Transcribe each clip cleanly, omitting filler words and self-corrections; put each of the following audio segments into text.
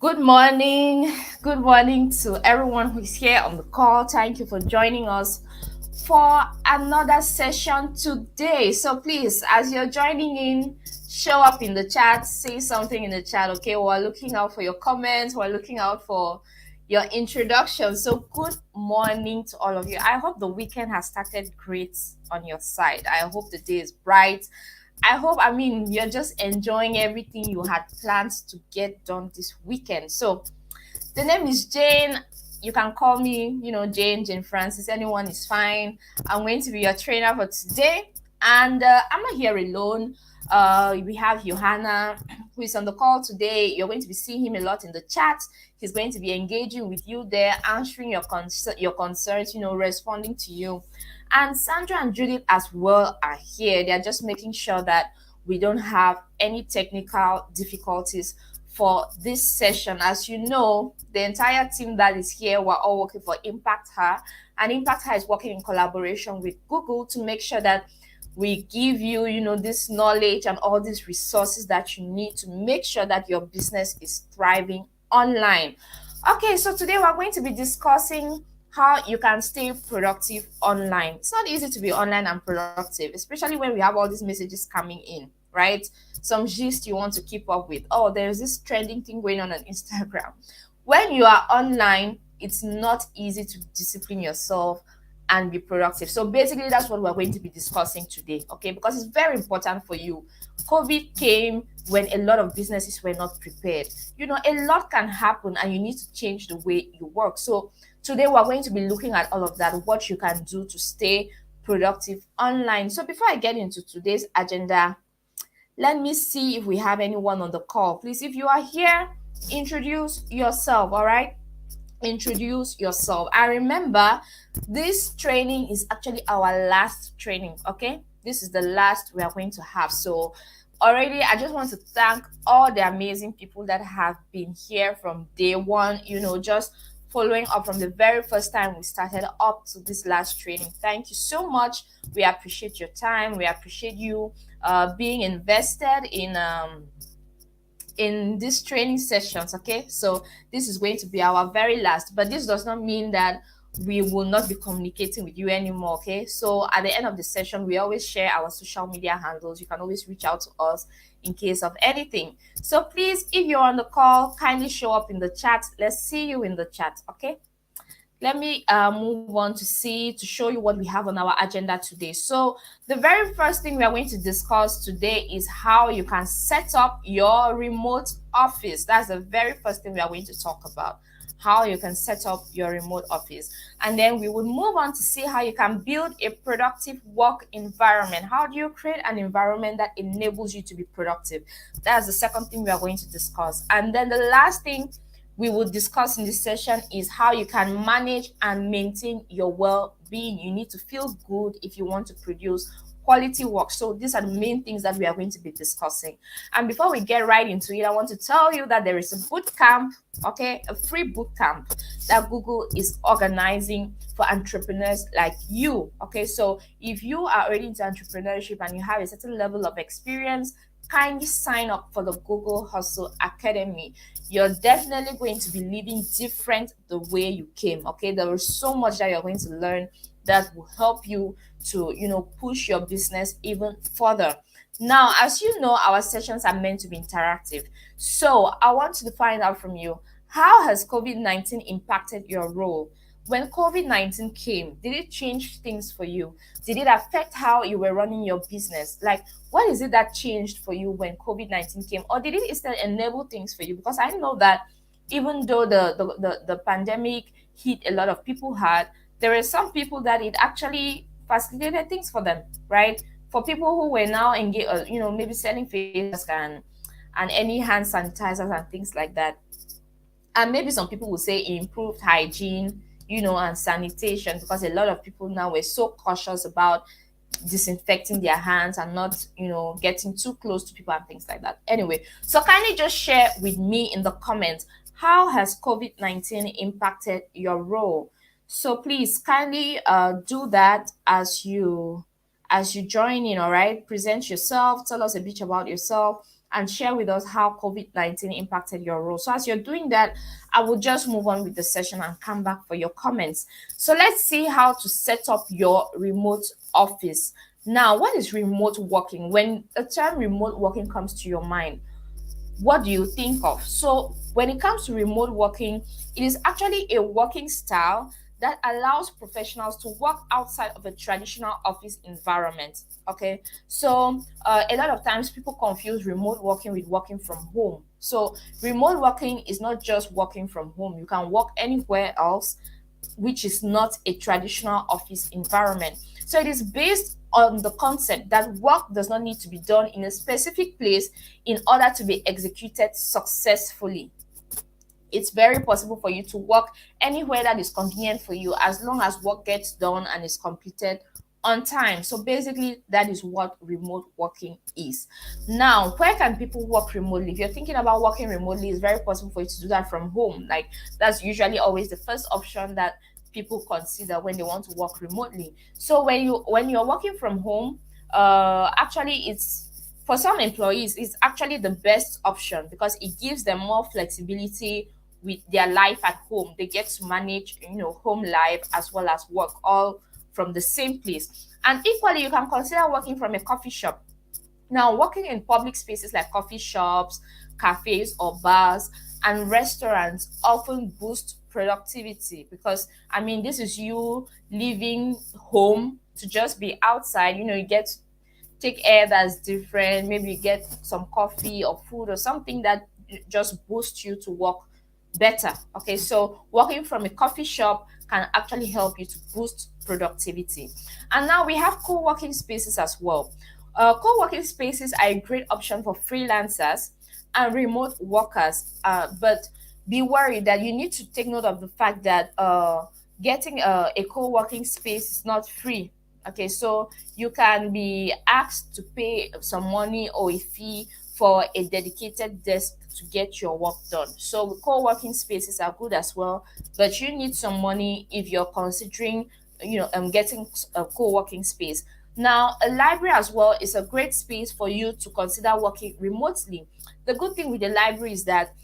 Good morning. Good morning to everyone who is here on the call. Thank you for joining us for another session today. So please, as you're joining in, show up in the chat, say something in the chat. Okay, we're looking out for your comments. We're looking out for your introduction. So good morning to all of you. I hope the weekend has started great on your side. I hope the day is bright. You're just enjoying everything you had planned to get done this weekend. So, the name is Jane. You can call me, Jane Francis. Anyone is fine. I'm going to be your trainer for today. And I'm not here alone. We have Johanna, who is on the call today. You're going to be seeing him a lot in the chat. He's going to be engaging with you there, answering your concerns, responding to you. And Sandra and Judith as well are here. They're just making sure that we don't have any technical difficulties for this session. As you know, the entire team that is here, we're all working for Impact Her, and Impact Her is working in collaboration with Google to make sure that we give you, this knowledge and all these resources that you need to make sure that your business is thriving online. Okay, so today we're going to be discussing how you can stay productive online. It's not easy to be online and productive, especially when we have all these messages coming in, right? Some gist you want to keep up with. Oh, there's this trending thing going on Instagram. When you are online, it's not easy to discipline yourself and be productive. So basically, that's what we're going to be discussing today, okay? Because it's very important for you. COVID came when a lot of businesses were not prepared. A lot can happen and you need to change the way you work. So today we're going to be looking at all of that, what you can do to stay productive online. So before I get into today's agenda, let me see if we have anyone on the call. Please, if you are here, introduce yourself, all right? Introduce yourself. And remember, this training is actually our last training, okay? This is the last we are going to have. So already, I just want to thank all the amazing people that have been here from day one, just following up from the very first time we started up to this last training. Thank you so much. We appreciate your time. We appreciate you being invested in these training sessions. Okay, so this is going to be our very last, but this does not mean that we will not be communicating with you anymore. Okay, so at the end of the session, we always share our social media handles. You can always reach out to us in case of anything. So please, if you're on the call, kindly show up in the chat. Let's see you in the chat. Okay, let me move on to show you what we have on our agenda today. So the very first thing we are going to discuss today is how you can set up your remote office. That's the very first thing we are going to talk about, how you can set up your remote office. And then we will move on to see how you can build a productive work environment. How do you create an environment that enables you to be productive? That's the second thing we are going to discuss. And then the last thing we will discuss in this session is how you can manage and maintain your well-being. You need to feel good if you want to produce quality work. So these are the main things that we are going to be discussing. And before we get right into it, I want to tell you that there is a boot camp, okay, a free boot camp that Google is organizing for entrepreneurs like you. Okay, so if you are already into entrepreneurship and you have a certain level of experience, kindly sign up for the Google Hustle Academy. You're definitely going to be living different the way you came. Okay, there is so much that you're going to learn that will help you to push your business even further. Now, as you know, our sessions are meant to be interactive, so I want to find out from you, how has COVID-19 impacted your role? When COVID-19 came, did it change things for you? Did it affect how you were running your business? Like, what is it that changed for you when COVID-19 came? Or did it instead enable things for you? Because I know that even though the pandemic hit a lot of people hard, there are some people that it actually facilitated things for them, right? For people who were now engaged, maybe selling face masks and any hand sanitizers and things like that. And maybe some people will say improved hygiene, and sanitation, because a lot of people now were so cautious about disinfecting their hands and not, getting too close to people and things like that. Anyway, so kindly just share with me in the comments, how has COVID-19 impacted your role? So please kindly do that as you join in. All right, present yourself, tell us a bit about yourself, and share with us how COVID-19 impacted your role. So as you're doing that, I will just move on with the session and come back for your comments. So let's see how to set up your remote office. Now, what is remote working? When the term remote working comes to your mind, what do you think of? So, when it comes to remote working, it is actually a working style that allows professionals to work outside of a traditional office environment. Okay, so a lot of times people confuse remote working with working from home. So, remote working is not just working from home, you can work anywhere else which is not a traditional office environment. So it is based on the concept that work does not need to be done in a specific place in order to be executed successfully. It's very possible for you to work anywhere that is convenient for you as long as work gets done and is completed on time. So basically, that is what remote working is. Now, where can people work remotely? If you're thinking about working remotely, it's very possible for you to do that from home. Like that's usually always the first option that people consider when they want to work remotely. So when you're working from home, actually it's for some employees it's actually the best option because it gives them more flexibility with their life at home. They get to manage, home life as well as work all from the same place. And equally, you can consider working from a coffee shop. Now, working in public spaces like coffee shops, cafes, or bars and restaurants often boost productivity because, I mean, this is you leaving home to just be outside. You get to take air that's different. Maybe you get some coffee or food or something that just boosts you to work better. Okay, so working from a coffee shop can actually help you to boost productivity. And now we have co-working spaces as well. Co-working spaces are a great option for freelancers and remote workers, but be worried that you need to take note of the fact that getting a co-working space is not free. Okay, so you can be asked to pay some money or a fee for a dedicated desk to get your work done. So co-working spaces are good as well, but you need some money if you're considering, getting a co-working space. Now, a library as well is a great space for you to consider working remotely. The good thing with the library is that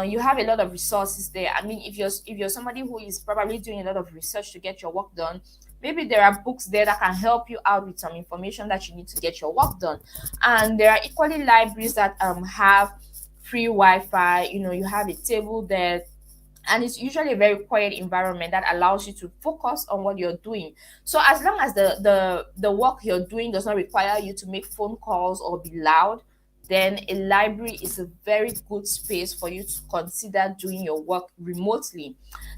you have a lot of resources there. I mean, if you're somebody who is probably doing a lot of research to get your work done, maybe there are books there that can help you out with some information that you need to get your work done. And there are equally libraries that have free Wi-Fi. You have a table there, and it's usually a very quiet environment that allows you to focus on what you're doing. So as long as the work you're doing does not require you to make phone calls or be loud, then a library is a very good space for you to consider doing your work remotely.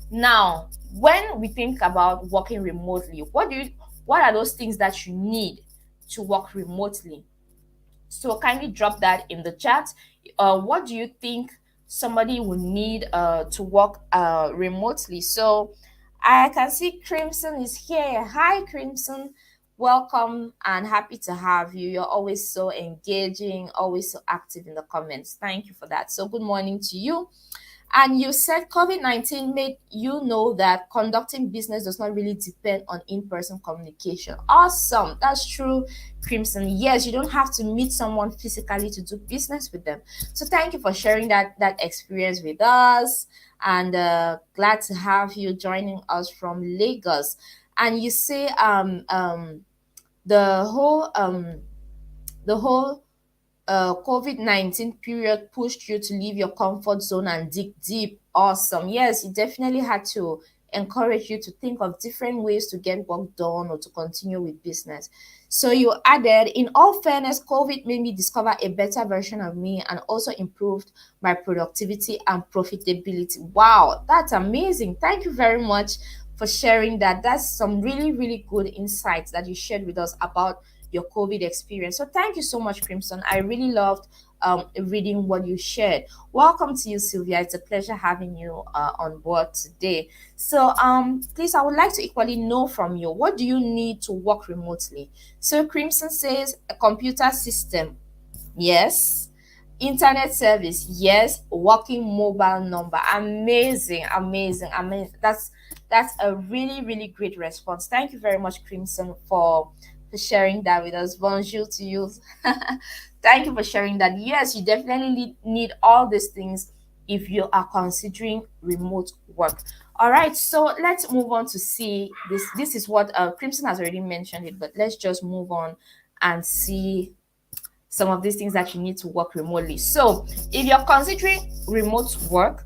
Now, when we think about working remotely, what are those things that you need to work remotely? So kindly drop that in the chat. What do you think somebody will need to work remotely? So I can see Crimson is here. Hi, Crimson. Welcome and happy to have you. You're always so engaging, always so active in the comments. Thank you for that. So good morning to you. And you said COVID-19 made you know that conducting business does not really depend on in-person communication. Awesome. That's true, Crimson. Yes, you don't have to meet someone physically to do business with them. So thank you for sharing that experience with us. And glad to have you joining us from Lagos. And you say the whole the whole COVID-19 period pushed you to leave your comfort zone and dig deep. Awesome. Yes, it definitely had to encourage you to think of different ways to get work done or to continue with business. So you added, in all fairness, COVID made me discover a better version of me and also improved my productivity and profitability. Wow, that's amazing. Thank you very much for sharing that. That's some really, really good insights that you shared with us about your COVID experience. So thank you so much, Crimson. I really loved reading what you shared. Welcome to you, Sylvia. It's a pleasure having you on board today. So please, I would like to equally know from you, what do you need to work remotely? So Crimson says a computer system. Yes. Internet service, yes. Working mobile number, amazing, amazing, amazing. That's a really, really great response. Thank you very much, Crimson, for for sharing that with us. Bonjour to you. Thank you for sharing that. Yes, you definitely need all these things if you are considering remote work. All right, so let's move on to see this. This is what Crimson has already mentioned it, but let's just move on and see some of these things that you need to work remotely. So, if you're considering remote work,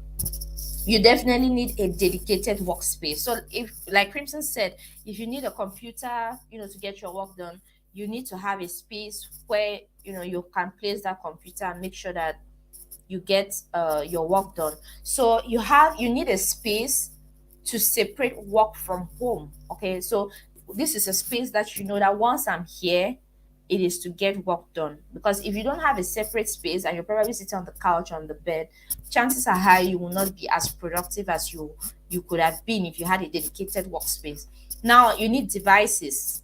you definitely need a dedicated workspace. So if, like Crimson said, if you need a computer, to get your work done, you need to have a space where you can place that computer and make sure that you get your work done. So you need a space to separate work from home. Okay, so this is a space that that once I'm here, it is to get work done. Because if you don't have a separate space and you're probably sitting on the couch, on the bed, chances are high you will not be as productive as you could have been if you had a dedicated workspace. Now you need devices,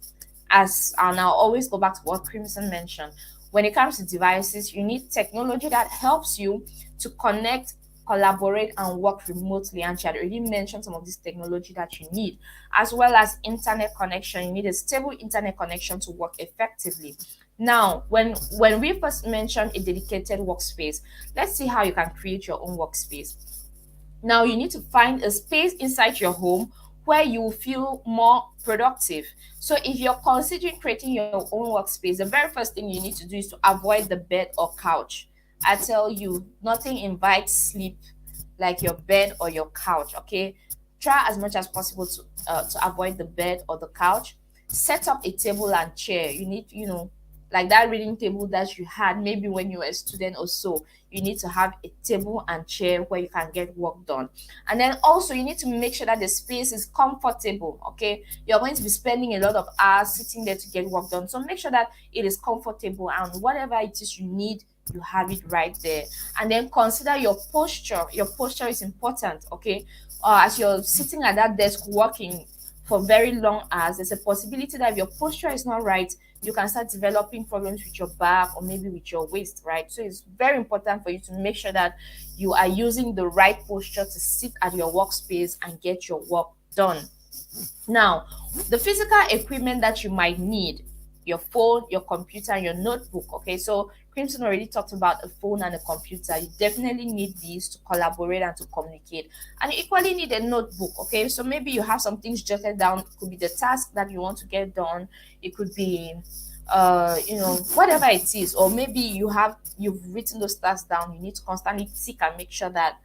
as and I'll always go back to what Crimson mentioned. When it comes to devices, you need technology that helps you to connect, collaborate, and work remotely. And she had already mentioned some of this technology that you need, as well as internet connection. You need a stable internet connection to work effectively. Now, when we first mentioned a dedicated workspace, let's see how you can create your own workspace. Now you need to find a space inside your home where you will feel more productive. So if you're considering creating your own workspace, the very first thing you need to do is to avoid the bed or couch. I tell you, nothing invites sleep like your bed or your couch. Okay, try as much as possible to avoid the bed or the couch. Set up a table and chair. You need, like that reading table that you had maybe when you were a student or so. You need to have a table and chair where you can get work done. And then also you need to make sure that the space is comfortable. Okay, you're going to be spending a lot of hours sitting there to get work done, so make sure that it is comfortable, and whatever it is you need, you have it right there. And then consider your posture. Your posture is important. Okay, as you're sitting at that desk working for very long hours, there's a possibility that if your posture is not right, you can start developing problems with your back or maybe with your waist, right? So it's very important for you to make sure that you are using the right posture to sit at your workspace and get your work done. Now, the physical equipment that you might need: your phone, your computer, and your notebook. Okay, so Crimson already talked about a phone and a computer. You definitely need these to collaborate and to communicate. And you equally need a notebook. Okay, so maybe you have some things jotted down. It could be the task that you want to get done. It could be whatever it is, or maybe you've written those tasks down. You need to constantly tick and make sure that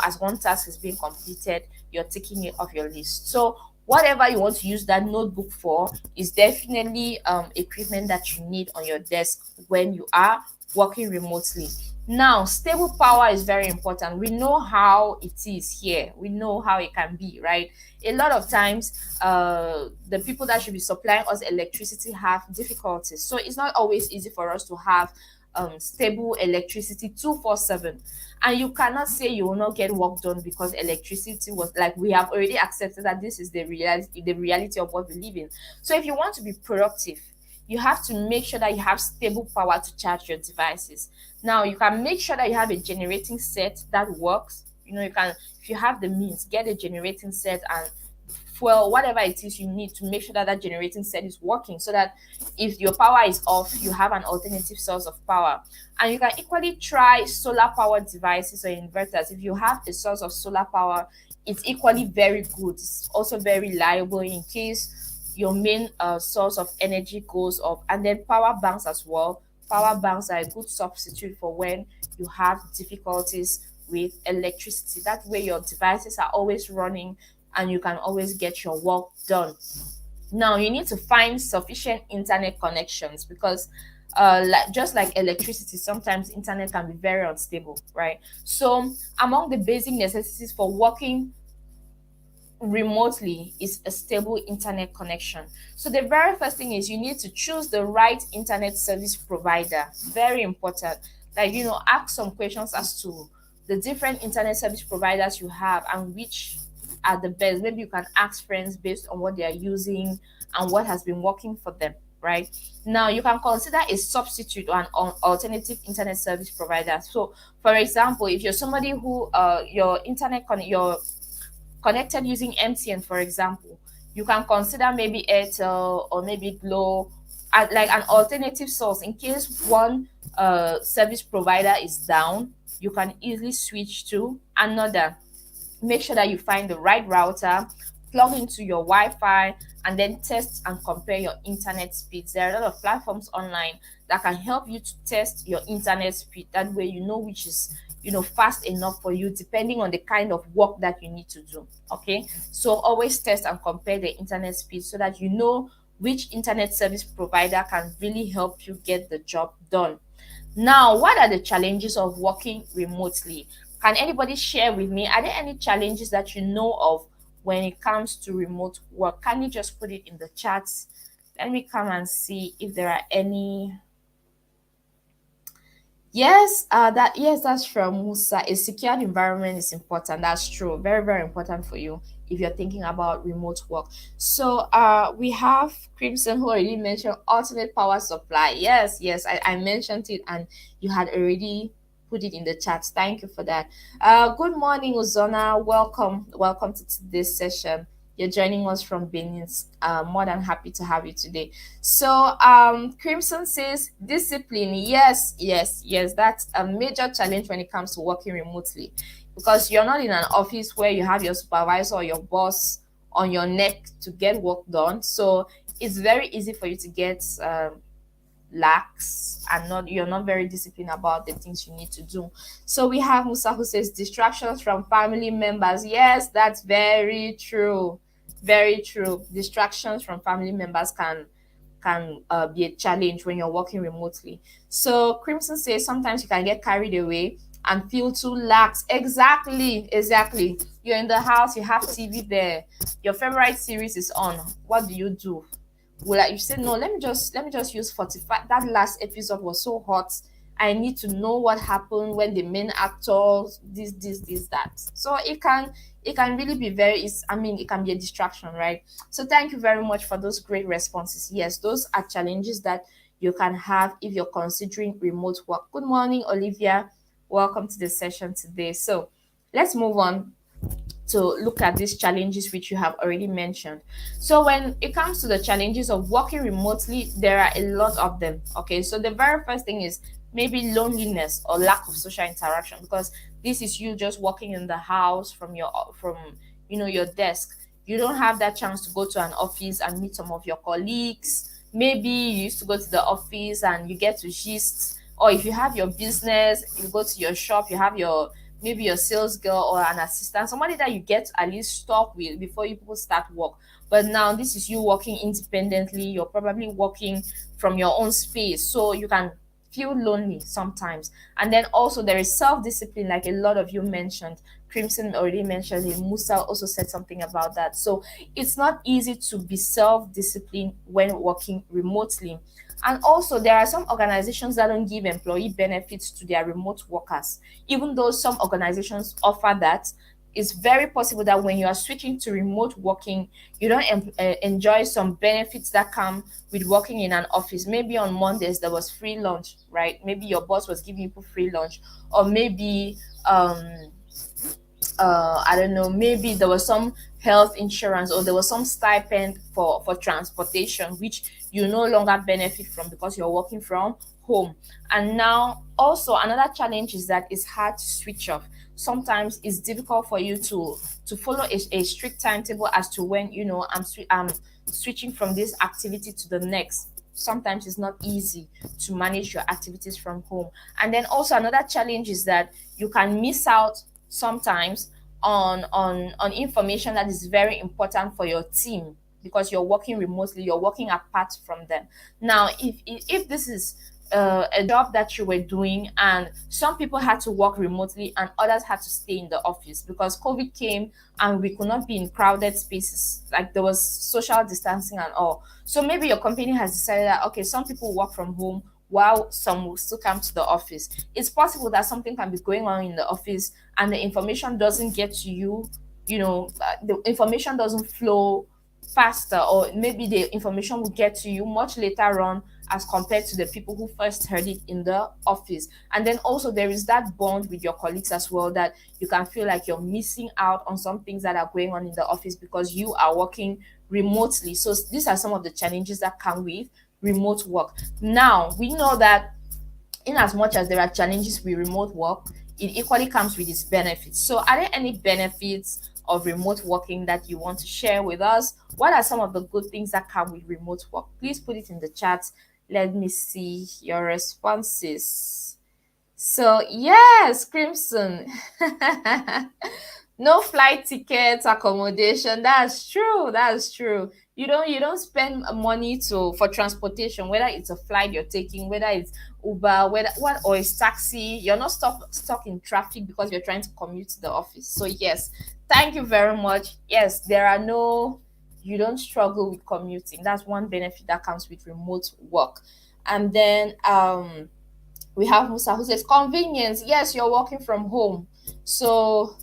as one task is being completed, you're ticking it off your list. So whatever you want to use that notebook for is definitely equipment that you need on your desk when you are working remotely. Now, stable power is very important. We know how it is here. We know how it can be, right? A lot of times, the people that should be supplying us electricity have difficulties. So it's not always easy for us to have stable electricity 247. And you cannot say you will not get work done because electricity was, like, we have already accepted that this is the reality of what we live in. So if you want to be productive, you have to make sure that you have stable power to charge your devices. Now you can make sure that you have a generating set that works. You can, if you have the means, get a generating set and fuel whatever it is you need to make sure that that generating set is working, so that if your power is off, you have an alternative source of power. And you can equally try solar power devices or inverters. If you have a source of solar power, it's equally very good. It's also very reliable in case your main source of energy goes off. And then power banks as well. Power banks are a good substitute for when you have difficulties with electricity. That way your devices are always running and you can always get your work done. Now you need to find sufficient internet connections, because just like electricity, sometimes internet can be very unstable, right? So among the basic necessities for working remotely is a stable internet connection. So the very first thing is you need to choose the right internet service provider. Very important. Like, ask some questions as to the different internet service providers you have and which are the best. Maybe you can ask friends based on what they are using and what has been working for them, right? Now you can consider a substitute or an alternative internet service provider. So for example, if you're somebody who you're connected using MTN, for example, you can consider maybe Airtel or maybe Glow like an alternative source in case one service provider is down. You can easily switch to another. Make sure that you find the right router, plug into your Wi-Fi, and then test and compare your internet speeds. There are a lot of platforms online that can help you to test your internet speed. That way you know which is fast enough for you depending on the kind of work that you need to do. Okay, so always test and compare the internet speed so that you know which internet service provider can really help you get the job done. Now, what are the challenges of working remotely? Can anybody share with me? Are there any challenges that you know of when it comes to remote work? Can you just put it in the chats? Let me come and see if there are any. Yes, that's from Musa. A secured environment is important. That's true. Very, very important for you if you're thinking about remote work. So we have Crimson who already mentioned alternate power supply. Yes, I mentioned it and you had already put it in the chat. Thank you for that. Good morning, Uzona. Welcome to today's session. You're joining us from Benin. More than happy to have you today. So Crimson says discipline. Yes, that's a major challenge when it comes to working remotely because you're not in an office where you have your supervisor or your boss on your neck to get work done. So it's very easy for you to get lax and not you're not very disciplined about the things you need to do. So we have Musa who says distractions from family members. Yes, that's very true. Very true. Distractions from family members can be a challenge when you're working remotely. So Crimson says sometimes you can get carried away and feel too lax. Exactly. You're in the house, you have TV there, your favorite series is on. What do you do? Well, like you said, no, let me just use 45. That last episode was so hot. I need to know what happened when the main actor this that. So it can really be it can be a distraction, right? So thank you very much for those great responses. Yes, those are challenges that you can have if you're considering remote work. Good morning, Olivia. Welcome to the session today. So let's move on to look at these challenges which you have already mentioned. So when it comes to the challenges of working remotely, there are a lot of them. Okay, so the very first thing is maybe loneliness or lack of social interaction because this is you just working in the house from your desk. You don't have that chance to go to an office and meet some of your colleagues. Maybe you used to go to the office and you get to gist, or if you have your business, you go to your shop, you have your maybe your sales girl or an assistant, somebody that you get to at least talk with before you people start work. But now this is you working independently. You're probably working from your own space, so you can feel lonely sometimes. And then also there is self-discipline, like a lot of you mentioned. Crimson already mentioned it. Musa also said something about that. So it's not easy to be self-disciplined when working remotely. And also, there are some organizations that don't give employee benefits to their remote workers. Even though some organizations offer that, it's very possible that when you are switching to remote working, you don't enjoy some benefits that come with working in an office. Maybe on Mondays there was free lunch, right? Maybe your boss was giving you free lunch, or maybe I don't know, maybe there was some health insurance or there was some stipend for transportation which you no longer benefit from because you're working from home. And now also another challenge is that it's hard to switch off. Sometimes it's difficult for you to follow a strict timetable as to when I'm switching from this activity to the next. Sometimes it's not easy to manage your activities from home. And then also another challenge is that you can miss out sometimes on information that is very important for your team because you're working remotely, you're working apart from them. Now if this is a job that you were doing and some people had to work remotely and others had to stay in the office because COVID came and we could not be in crowded spaces, like there was social distancing and all. So maybe your company has decided that okay, some people work from home while some will still come to the office. It's possible that something can be going on in the office and the information doesn't get to you, the information doesn't flow faster, or maybe the information will get to you much later on as compared to the people who first heard it in the office. And then also there is that bond with your colleagues as well, that you can feel like you're missing out on some things that are going on in the office because you are working remotely. So these are some of the challenges that come with remote work. Now, we know that in as much as there are challenges with remote work, it equally comes with its benefits. So, are there any benefits of remote working that you want to share with us? What are some of the good things that come with remote work? Please put it in the chat. Let me see your responses. So, yes, Crimson. No flight tickets, accommodation. That's true. That's true. You don't spend money to for transportation, whether it's a flight you're taking, whether it's Uber, whether what or it's taxi. You're not stuck in traffic because you're trying to commute to the office. So yes, thank you very much. Yes, there are no you don't struggle with commuting. That's one benefit that comes with remote work. And then we have Musa who says convenience. Yes, you're working from home, so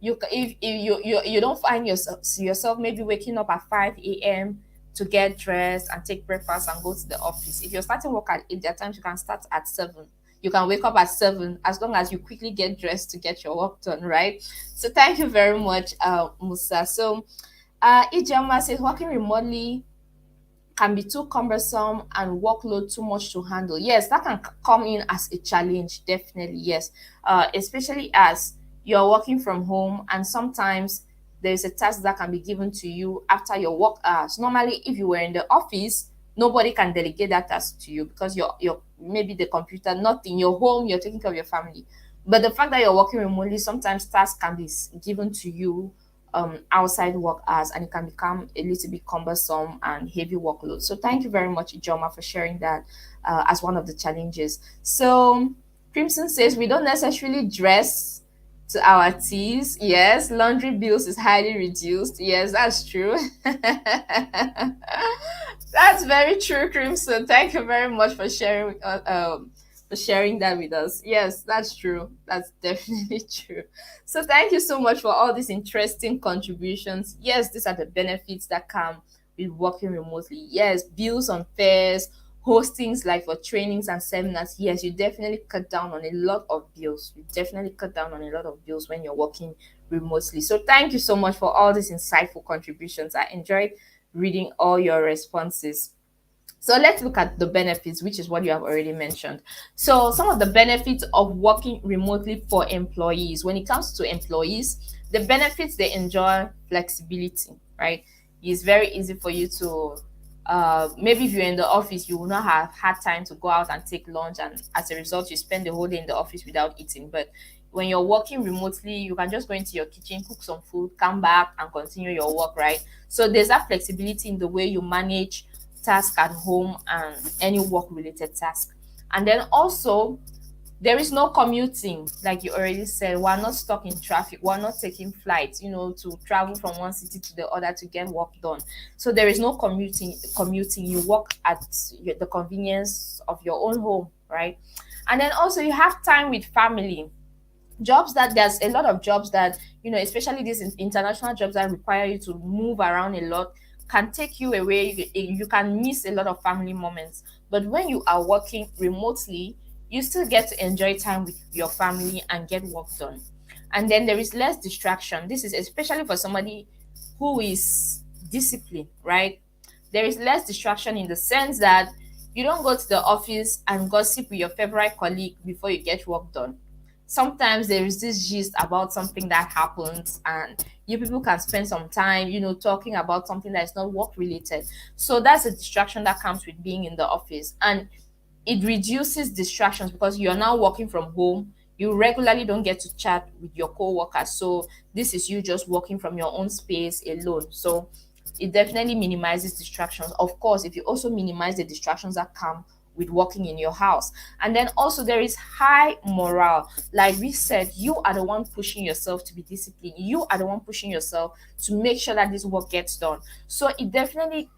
if you don't find yourself maybe waking up at 5 a.m. to get dressed and take breakfast and go to the office. If you're starting work at 8, there are times you can start at 7. You can wake up at 7 as long as you quickly get dressed to get your work done, right? So thank you very much, Musa. So Ijama says working remotely can be too cumbersome and workload too much to handle. Yes, that can come in as a challenge, definitely. Yes, especially as you're working from home and sometimes there's a task that can be given to you after your work hours. Normally, if you were in the office, nobody can delegate that task to you because you're maybe the computer, not in your home, you're taking care of your family. But the fact that you're working remotely, sometimes tasks can be given to you outside work hours and it can become a little bit cumbersome and heavy workload. So thank you very much, Ijoma, for sharing that as one of the challenges. So Crimson says we don't necessarily dress to our tees. Yes, laundry bills is highly reduced. Yes, that's true. That's very true, Crimson. Thank you very much for sharing that with us. Yes, that's true. That's definitely true. So thank you so much for all these interesting contributions. Yes, these are the benefits that come with working remotely. Yes, bills on fares, hostings like for trainings and seminars. Yes, you definitely cut down on a lot of bills. You definitely cut down on a lot of bills when you're working remotely. So thank you so much for all these insightful contributions. I enjoyed reading all your responses. So let's look at the benefits, which is what you have already mentioned. So some of the benefits of working remotely for employees. When it comes to employees, the benefits they enjoy flexibility, right? It's very easy for you to maybe if you're in the office, you will not have had time to go out and take lunch, and as a result, you spend the whole day in the office without eating. But when you're working remotely, you can just go into your kitchen, cook some food, come back and continue your work, right? So there's that flexibility in the way you manage task at home and any work related task. And then also there is no commuting, like you already said. We're not stuck in traffic, we're not taking flights, to travel from one city to the other to get work done. So there is no commuting. You work at the convenience of your own home, right? And then also you have time with family. Jobs that There's a lot of jobs that, especially these international jobs that require you to move around a lot, can take you away. You can miss a lot of family moments. But when you are working remotely, you still get to enjoy time with your family and get work done. And then there is less distraction. This is especially for somebody who is disciplined, right? There is less distraction in the sense that you don't go to the office and gossip with your favorite colleague before you get work done. Sometimes there is this gist about something that happens, and you people can spend some time, talking about something that is not work related. So that's a distraction that comes with being in the office. And it reduces distractions because you're now working from home. You regularly don't get to chat with your co-workers. So this is you just working from your own space alone. So it definitely minimizes distractions. Of course, if you also minimize the distractions that come with working in your house. And then also there is high morale. Like we said, you are the one pushing yourself to be disciplined. You are the one pushing yourself to make sure that this work gets done. So it definitely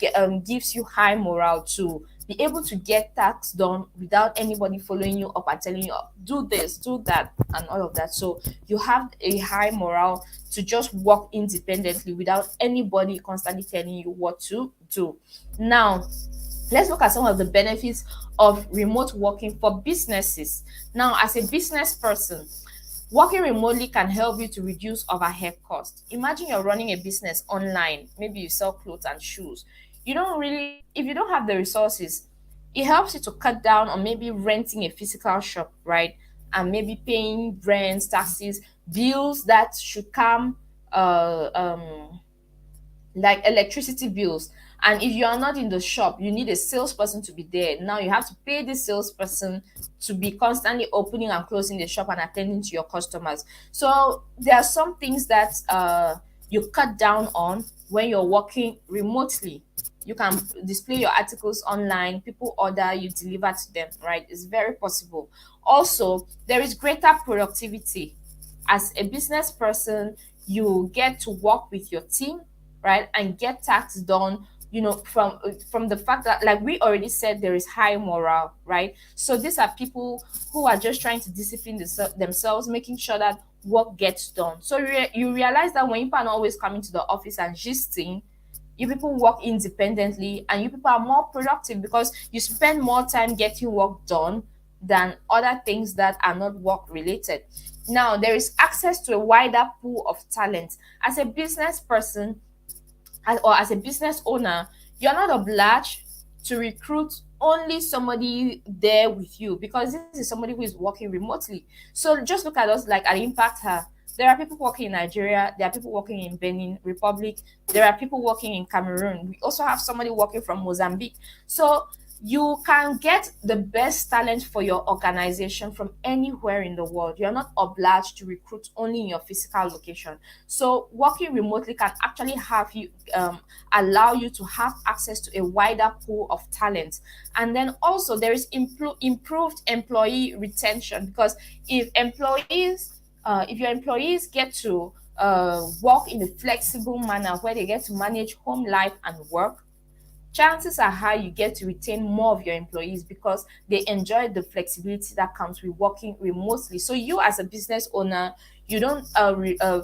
gives you high morale to be able to get tasks done without anybody following you up and telling you, "Oh, do this, do that," and all of that. So you have a high morale to just work independently without anybody constantly telling you what to do. Now, let's look at some of the benefits of remote working for businesses. Now, as a business person, working remotely can help you to reduce overhead costs. Imagine you're running a business online, maybe you sell clothes and shoes. You don't really, if you don't have the resources, It helps you to cut down on maybe renting a physical shop, right? And maybe paying rents, taxes, bills that should come, uh, um, like electricity bills. And if you are not in the shop, you need a salesperson to be there. Now you have to pay the salesperson to be constantly opening and closing the shop and attending to your customers. So there are some things that you cut down on when you're working remotely. You can display your articles online, people order, you deliver to them, right? It's very possible. Also, there is greater productivity. As a business person, you get to work with your team, right, and get tasks done, from the fact that, like we already said, there is high morale, right? So these are people who are just trying to discipline themselves, making sure that work gets done. So you realize that when people are not always coming to the office and gisting, you people work independently and you people are more productive because you spend more time getting work done than other things that are not work related. Now, there is access to a wider pool of talent. As a business person, or as a business owner, you're not obliged to recruit only somebody there with you, because this is somebody who is working remotely. So just look at us, like at Impact Her. There are people working in Nigeria, there are people working in Benin Republic, there are people working in Cameroon. We also have somebody working from Mozambique. So you can get the best talent for your organization from anywhere in the world. You're not obliged to recruit only in your physical location. So working remotely can actually have you, allow you to have access to a wider pool of talent. And then also there is improved employee retention, because if your employees get to work in a flexible manner where they get to manage home life and work, chances are high you get to retain more of your employees because they enjoy the flexibility that comes with working remotely. So you, as a business owner, you don't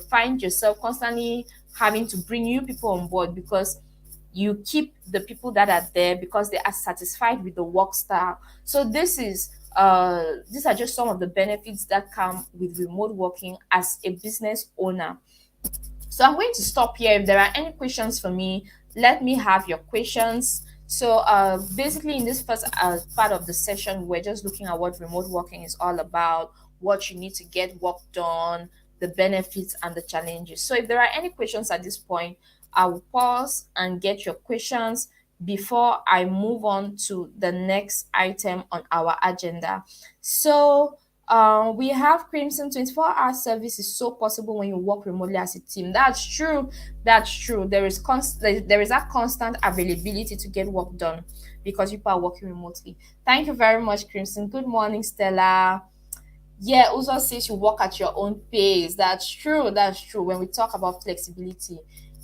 find yourself constantly having to bring new people on board, because you keep the people that are there because they are satisfied with the work style. So these are just some of the benefits that come with remote working as a business owner. So I'm going to stop here. If there are any questions for me, let me have your questions. So basically, in this first part of the session, we're just looking at what remote working is all about, what you need to get work done, the benefits and the challenges. So if there are any questions at this point, I will pause and get your questions before I move on to the next item on our agenda. So we have Crimson 24-hour service is so possible when you work remotely as a team. That's true. That's true. There is a constant availability to get work done because people are working remotely. Thank you very much, Crimson. Good morning, Stella. Yeah, Uzo says you work at your own pace. That's true. That's true. When we talk about flexibility,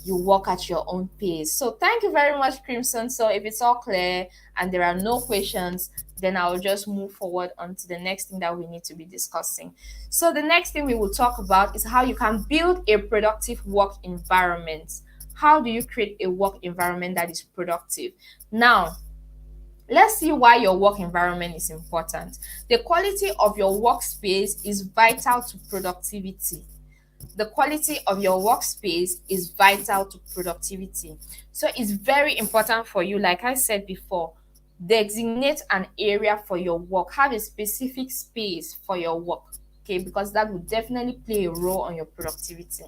you work at your own pace. So thank you very much, Crimson. So if it's all clear and there are no questions, then I'll just move forward on to the next thing that we need to be discussing. So the next thing we will talk about is how you can build a productive work environment. How do you create a work environment that is productive? Now, let's see why your work environment is important. The quality of your workspace is vital to productivity. The quality of your workspace is vital to productivity. So it's very important for you, like I said before, designate an area for your work. Have a specific space for your work, okay? Because that will definitely play a role on your productivity.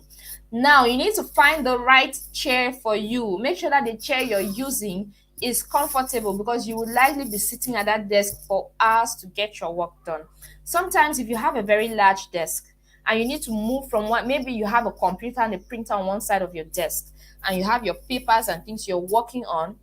Now, you need to find the right chair for you. Make sure that the chair you're using is comfortable, because you will likely be sitting at that desk for hours to get your work done. Sometimes, if you have a very large desk and you need to move from one, maybe you have a computer and a printer on one side of your desk, and you have your papers and things you're working on,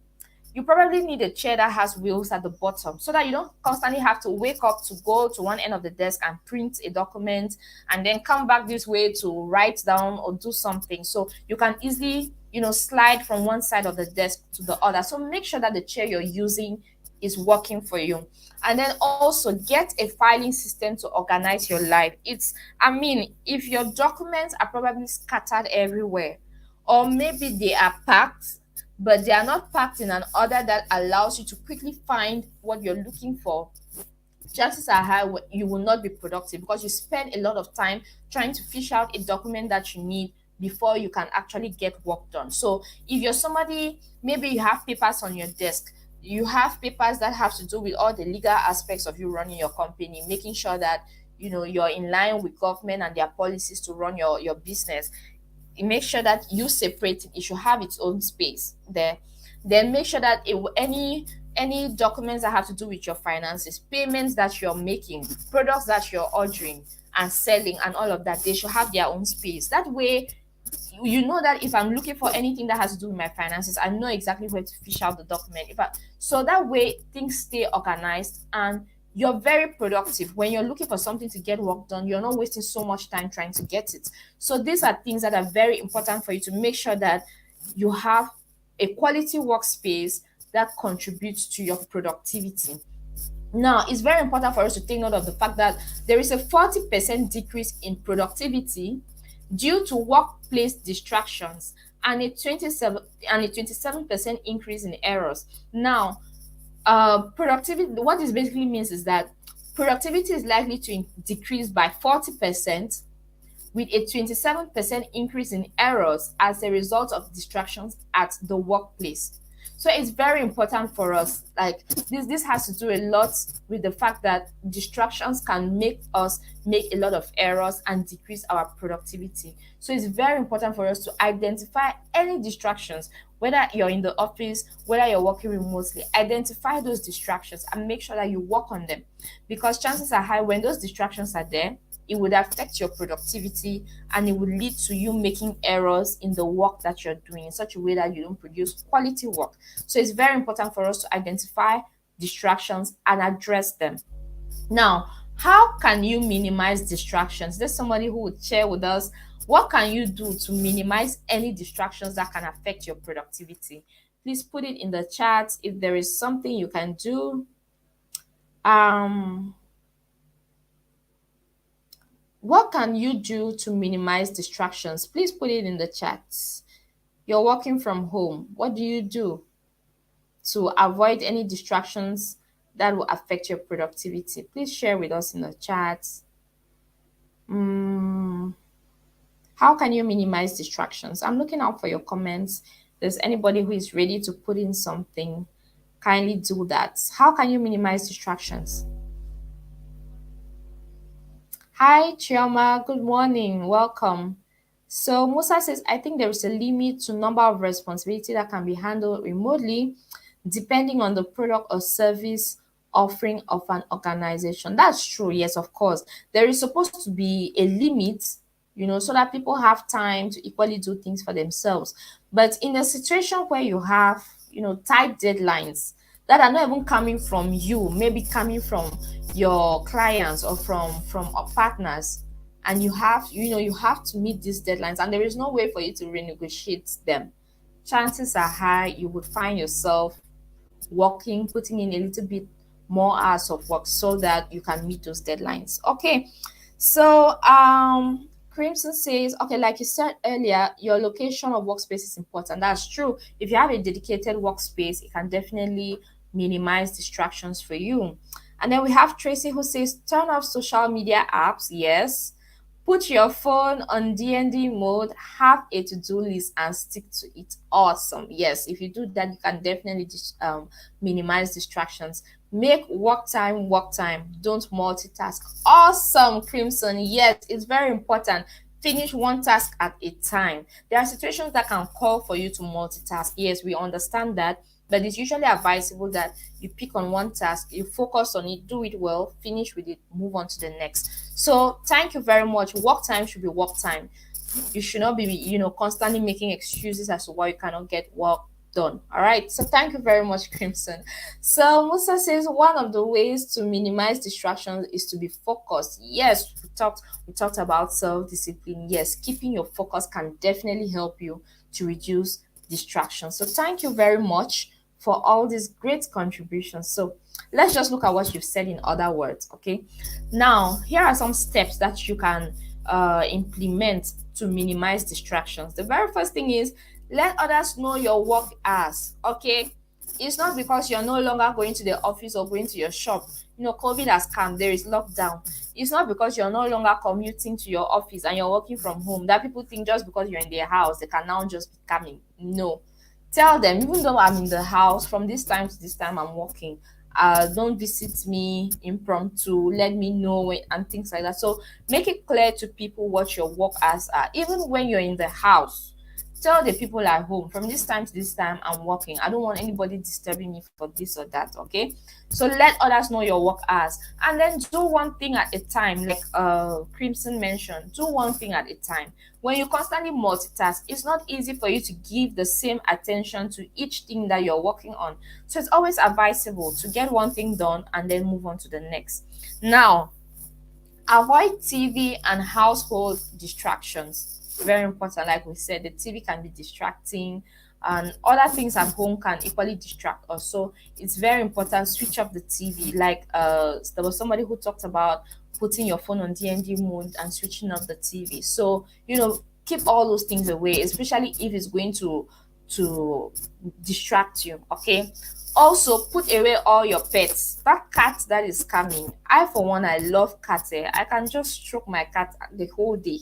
you probably need a chair that has wheels at the bottom so that you don't constantly have to wake up to go to one end of the desk and print a document and then come back this way to write down or do something. So you can easily, slide from one side of the desk to the other. So make sure that the chair you're using is working for you. And then also get a filing system to organize your life. If your documents are probably scattered everywhere, or maybe they are packed, but they are not packed in an order that allows you to quickly find what you're looking for, chances are high you will not be productive, because you spend a lot of time trying to fish out a document that you need before you can actually get work done. So if you're somebody, maybe you have papers on your desk, you have papers that have to do with all the legal aspects of you running your company, making sure that you're in line with government and their policies to run your business. You make sure that you separate it. It should have its own space there. Then make sure that any documents that have to do with your finances, payments that you're making, products that you're ordering and selling and all of that, they should have their own space. That way, you know that if I'm looking for anything that has to do with my finances, I know exactly where to fish out the document. So that way things stay organized and you're very productive. When you're looking for something to get work done, you're not wasting so much time trying to get it. So these are things that are very important for you to make sure that you have a quality workspace that contributes to your productivity. Now, it's very important for us to take note of the fact that there is a 40% decrease in productivity due to workplace distractions and a 27% increase in errors. Now, productivity, what this basically means is that productivity is likely to decrease by 40% with a 27% increase in errors as a result of distractions at the workplace. So it's very important for us. Like this has to do a lot with the fact that distractions can make us make a lot of errors and decrease our productivity. So it's very important for us to identify any distractions, whether you're in the office, whether you're working remotely, identify those distractions and make sure that you work on them. Because chances are high when those distractions are there, it would affect your productivity and it would lead to you making errors in the work that you're doing in such a way that you don't produce quality work. So it's very important for us to identify distractions and address them. Now, how can you minimize distractions? There's somebody who would share with us what can you do to minimize any distractions that can affect your productivity. Please put it in the chat if there is something you can do. um What can you do to minimize distractions? Please put it in the chat. You're working from home. What do you do to avoid any distractions that will affect your productivity? Please share with us in the chat. Mm, how can you minimize distractions? I'm looking out for your comments. If there's anybody who is ready to put in something, kindly do that. How can you minimize distractions? Hi, Chioma. Good morning. Welcome. So Musa says, I think there is a limit to number of responsibility that can be handled remotely, depending on the product or service offering of an organization. That's true. Yes, of course. There is supposed to be a limit, so that people have time to equally do things for themselves. But in a situation where you have, tight deadlines that are not even coming from you, maybe coming from your clients or from partners, and you have to meet these deadlines and there is no way for you to renegotiate them, chances are high you would find yourself working, putting in a little bit more hours of work so that you can meet those deadlines. Okay, so Crimson says, okay, like you said earlier, your location of workspace is important. That's true. If you have a dedicated workspace, it can definitely minimize distractions for you. And then we have Tracy who says, turn off social media apps. Yes. Put your phone on DND mode, have a to-do list and stick to it. Awesome. Yes, if you do that, you can definitely minimize distractions. Make work time work time. Don't multitask. Awesome, Crimson. Yes, it's very important. Finish one task at a time. There are situations that can call for you to multitask. Yes, we understand that, but it's usually advisable that you pick on one task, you focus on it, do it well, finish with it, move on to the next. So thank you very much. Work time should be work time. You should not be, constantly making excuses as to why you cannot get work done. All right. So thank you very much, Crimson. So Musa says one of the ways to minimize distractions is to be focused. Yes, we talked about self-discipline. Yes, keeping your focus can definitely help you to reduce distractions. So thank you very much for all these great contributions. So let's just look at what you've said in other words. Okay. Now, here are some steps that you can implement to minimize distractions. The very first thing is let others know your work hours. Okay, it's not because you're no longer going to the office or going to your shop. COVID has come, there is lockdown. It's not because you're no longer commuting to your office and you're working from home that people think just because you're in their house they can now just be coming. No, Tell them, even though I'm in the house, from this time to this time I'm working. Don't visit me impromptu. Let me know when, and things like that. So make it clear to people what your work hours are. Even when you're in the house, tell the people at home, from this time to this time I'm working. I don't want anybody disturbing me for this or that. Okay. So let others know your work hours, and then do one thing at a time, like Crimson mentioned. Do one thing at a time. When you constantly multitask, it's not easy for you to give the same attention to each thing that you're working on. So it's always advisable to get one thing done and then move on to the next. Now, avoid TV and household distractions. Very important. Like we said, the TV can be distracting, and other things at home can equally distract us. So it's very important. Switch off the TV. Like there was somebody who talked about putting your phone on DND mode and switching off the TV. So keep all those things away, especially if it's going to distract you. Okay. Also, put away all your pets. That cat that is coming. I, for one, I love cats. I can just stroke my cat the whole day.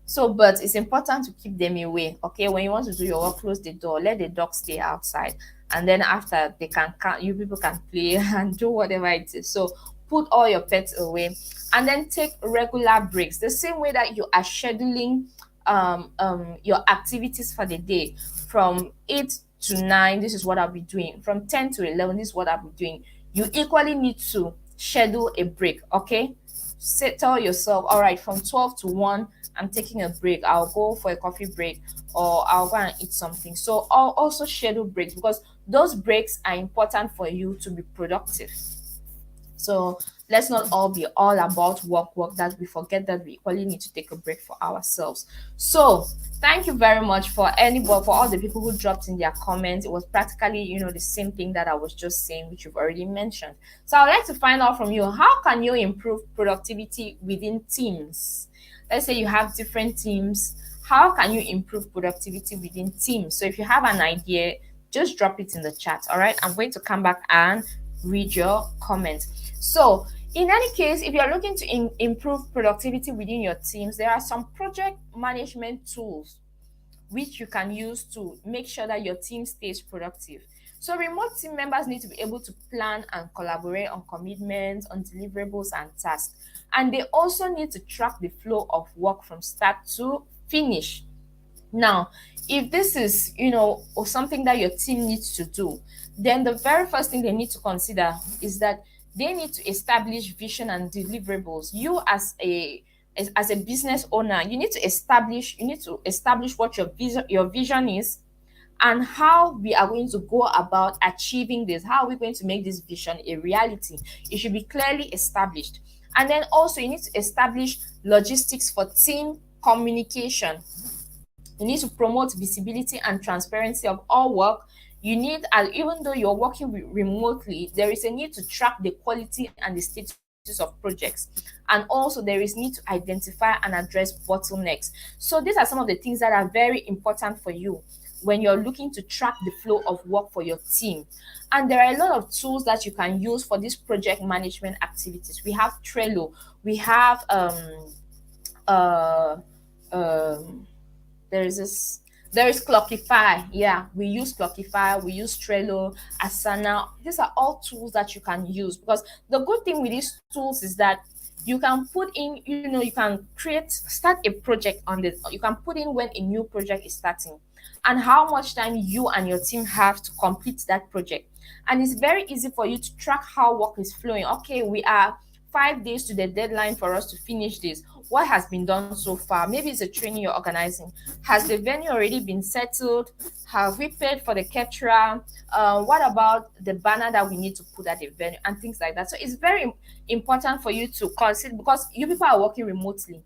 So, but it's important to keep them away. Okay, when you want to do your work, close the door. Let the dog stay outside, and then after they can you people can play and do whatever it is. So, put all your pets away, and then take regular breaks. The same way that you are scheduling your activities for the day, from 8 to 9, this is what I'll be doing. From 10 to 11, this is what I'll be doing. You equally need to schedule a break. Okay, tell yourself, all right, from 12 to 1 I'm taking a break. I'll go for a coffee break, or I'll go and eat something. So I'll also schedule breaks, because those breaks are important for you to be productive. So let's not all be all about work, that we forget that we equally need to take a break for ourselves. So thank you very much for all the people who dropped in their comments. It was practically, the same thing that I was just saying, which you've already mentioned. So I'd like to find out from you, how can you improve productivity within teams? Let's say you have different teams. How can you improve productivity within teams? So if you have an idea, just drop it in the chat. All right, I'm going to come back and read your comment. So in any case, if you're looking to improve productivity within your teams, there are some project management tools which you can use to make sure that your team stays productive. So remote team members need to be able to plan and collaborate on commitments, on deliverables and tasks. And they also need to track the flow of work from start to finish. Now, if this is, or something that your team needs to do, then the very first thing they need to consider is that they need to establish vision and deliverables. You as a business owner, you need to establish what your vision is, and how we are going to go about achieving this. How are we going to make this vision a reality? It should be clearly established. And then also you need to establish logistics for team communication. You need to promote visibility and transparency of all work. You need, and even though you're working remotely, there is a need to track the quality and the status of projects. And also there is need to identify and address bottlenecks. So these are some of the things that are very important for you when you're looking to track the flow of work for your team. And there are a lot of tools that you can use for these project management activities. We have Trello, we have there is Clockify. Yeah, we use Clockify, we use Trello, Asana. These are all tools that you can use, because the good thing with these tools is that you can put in, you can start a project on this. You can put in when a new project is starting and how much time you and your team have to complete that project. And it's very easy for you to track how work is flowing. Okay, we are 5 days to the deadline for us to finish this. What has been done so far? Maybe it's a training you're organizing. Has the venue already been settled? Have we paid for the caterer? What about the banner that we need to put at the venue and things like that? So it's very important for you to consider, because you people are working remotely.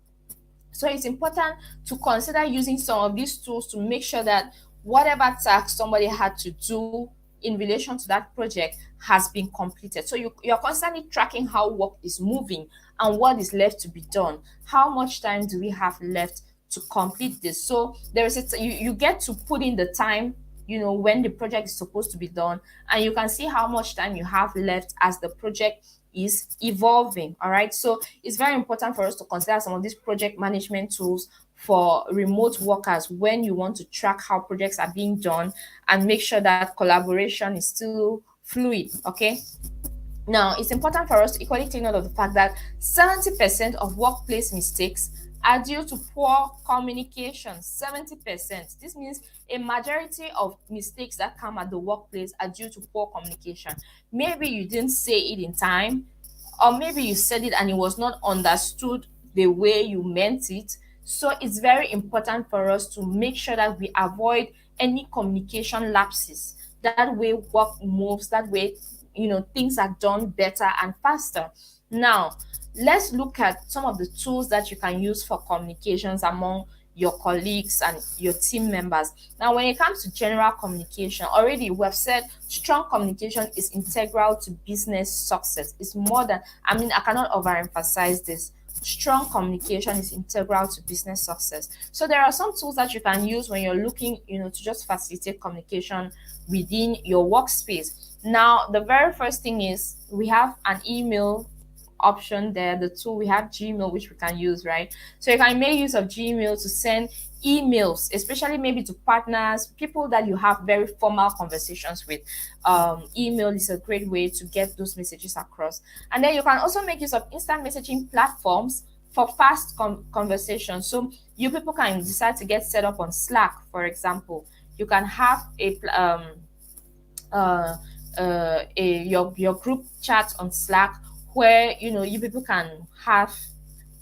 So it's important to consider using some of these tools to make sure that whatever task somebody had to do in relation to that project has been completed. So you're constantly tracking how work is moving and what is left to be done. How much time do we have left to complete this? So there is you get to put in the time, when the project is supposed to be done, and you can see how much time you have left as the project is evolving. All right, so it's very important for us to consider some of these project management tools for remote workers when you want to track how projects are being done and make sure that collaboration is still fluid. Okay. Now, it's important for us to equally take note of the fact that 70% of workplace mistakes are due to poor communication. 70%. This means a majority of mistakes that come at the workplace are due to poor communication. Maybe you didn't say it in time, or maybe you said it and it was not understood the way you meant it. So it's very important for us to make sure that we avoid any communication lapses. That way work moves, that way things are done better and faster. Now, let's look at some of the tools that you can use for communications among your colleagues and your team members. Now, when it comes to general communication, already we have said strong communication is integral to business success. It's more than, I cannot overemphasize this. Strong communication is integral to business success. So there are some tools that you can use when you're looking, to just facilitate communication within your workspace. Now, the very first thing is we have an email option there. The tool, we have Gmail, which we can use, right? So you can make use of Gmail to send emails, especially maybe to partners, people that you have very formal conversations with. Email is a great way to get those messages across. And then you can also make use of instant messaging platforms for fast conversations. So you people can decide to get set up on Slack, for example. You can have your group chat on Slack where you people can have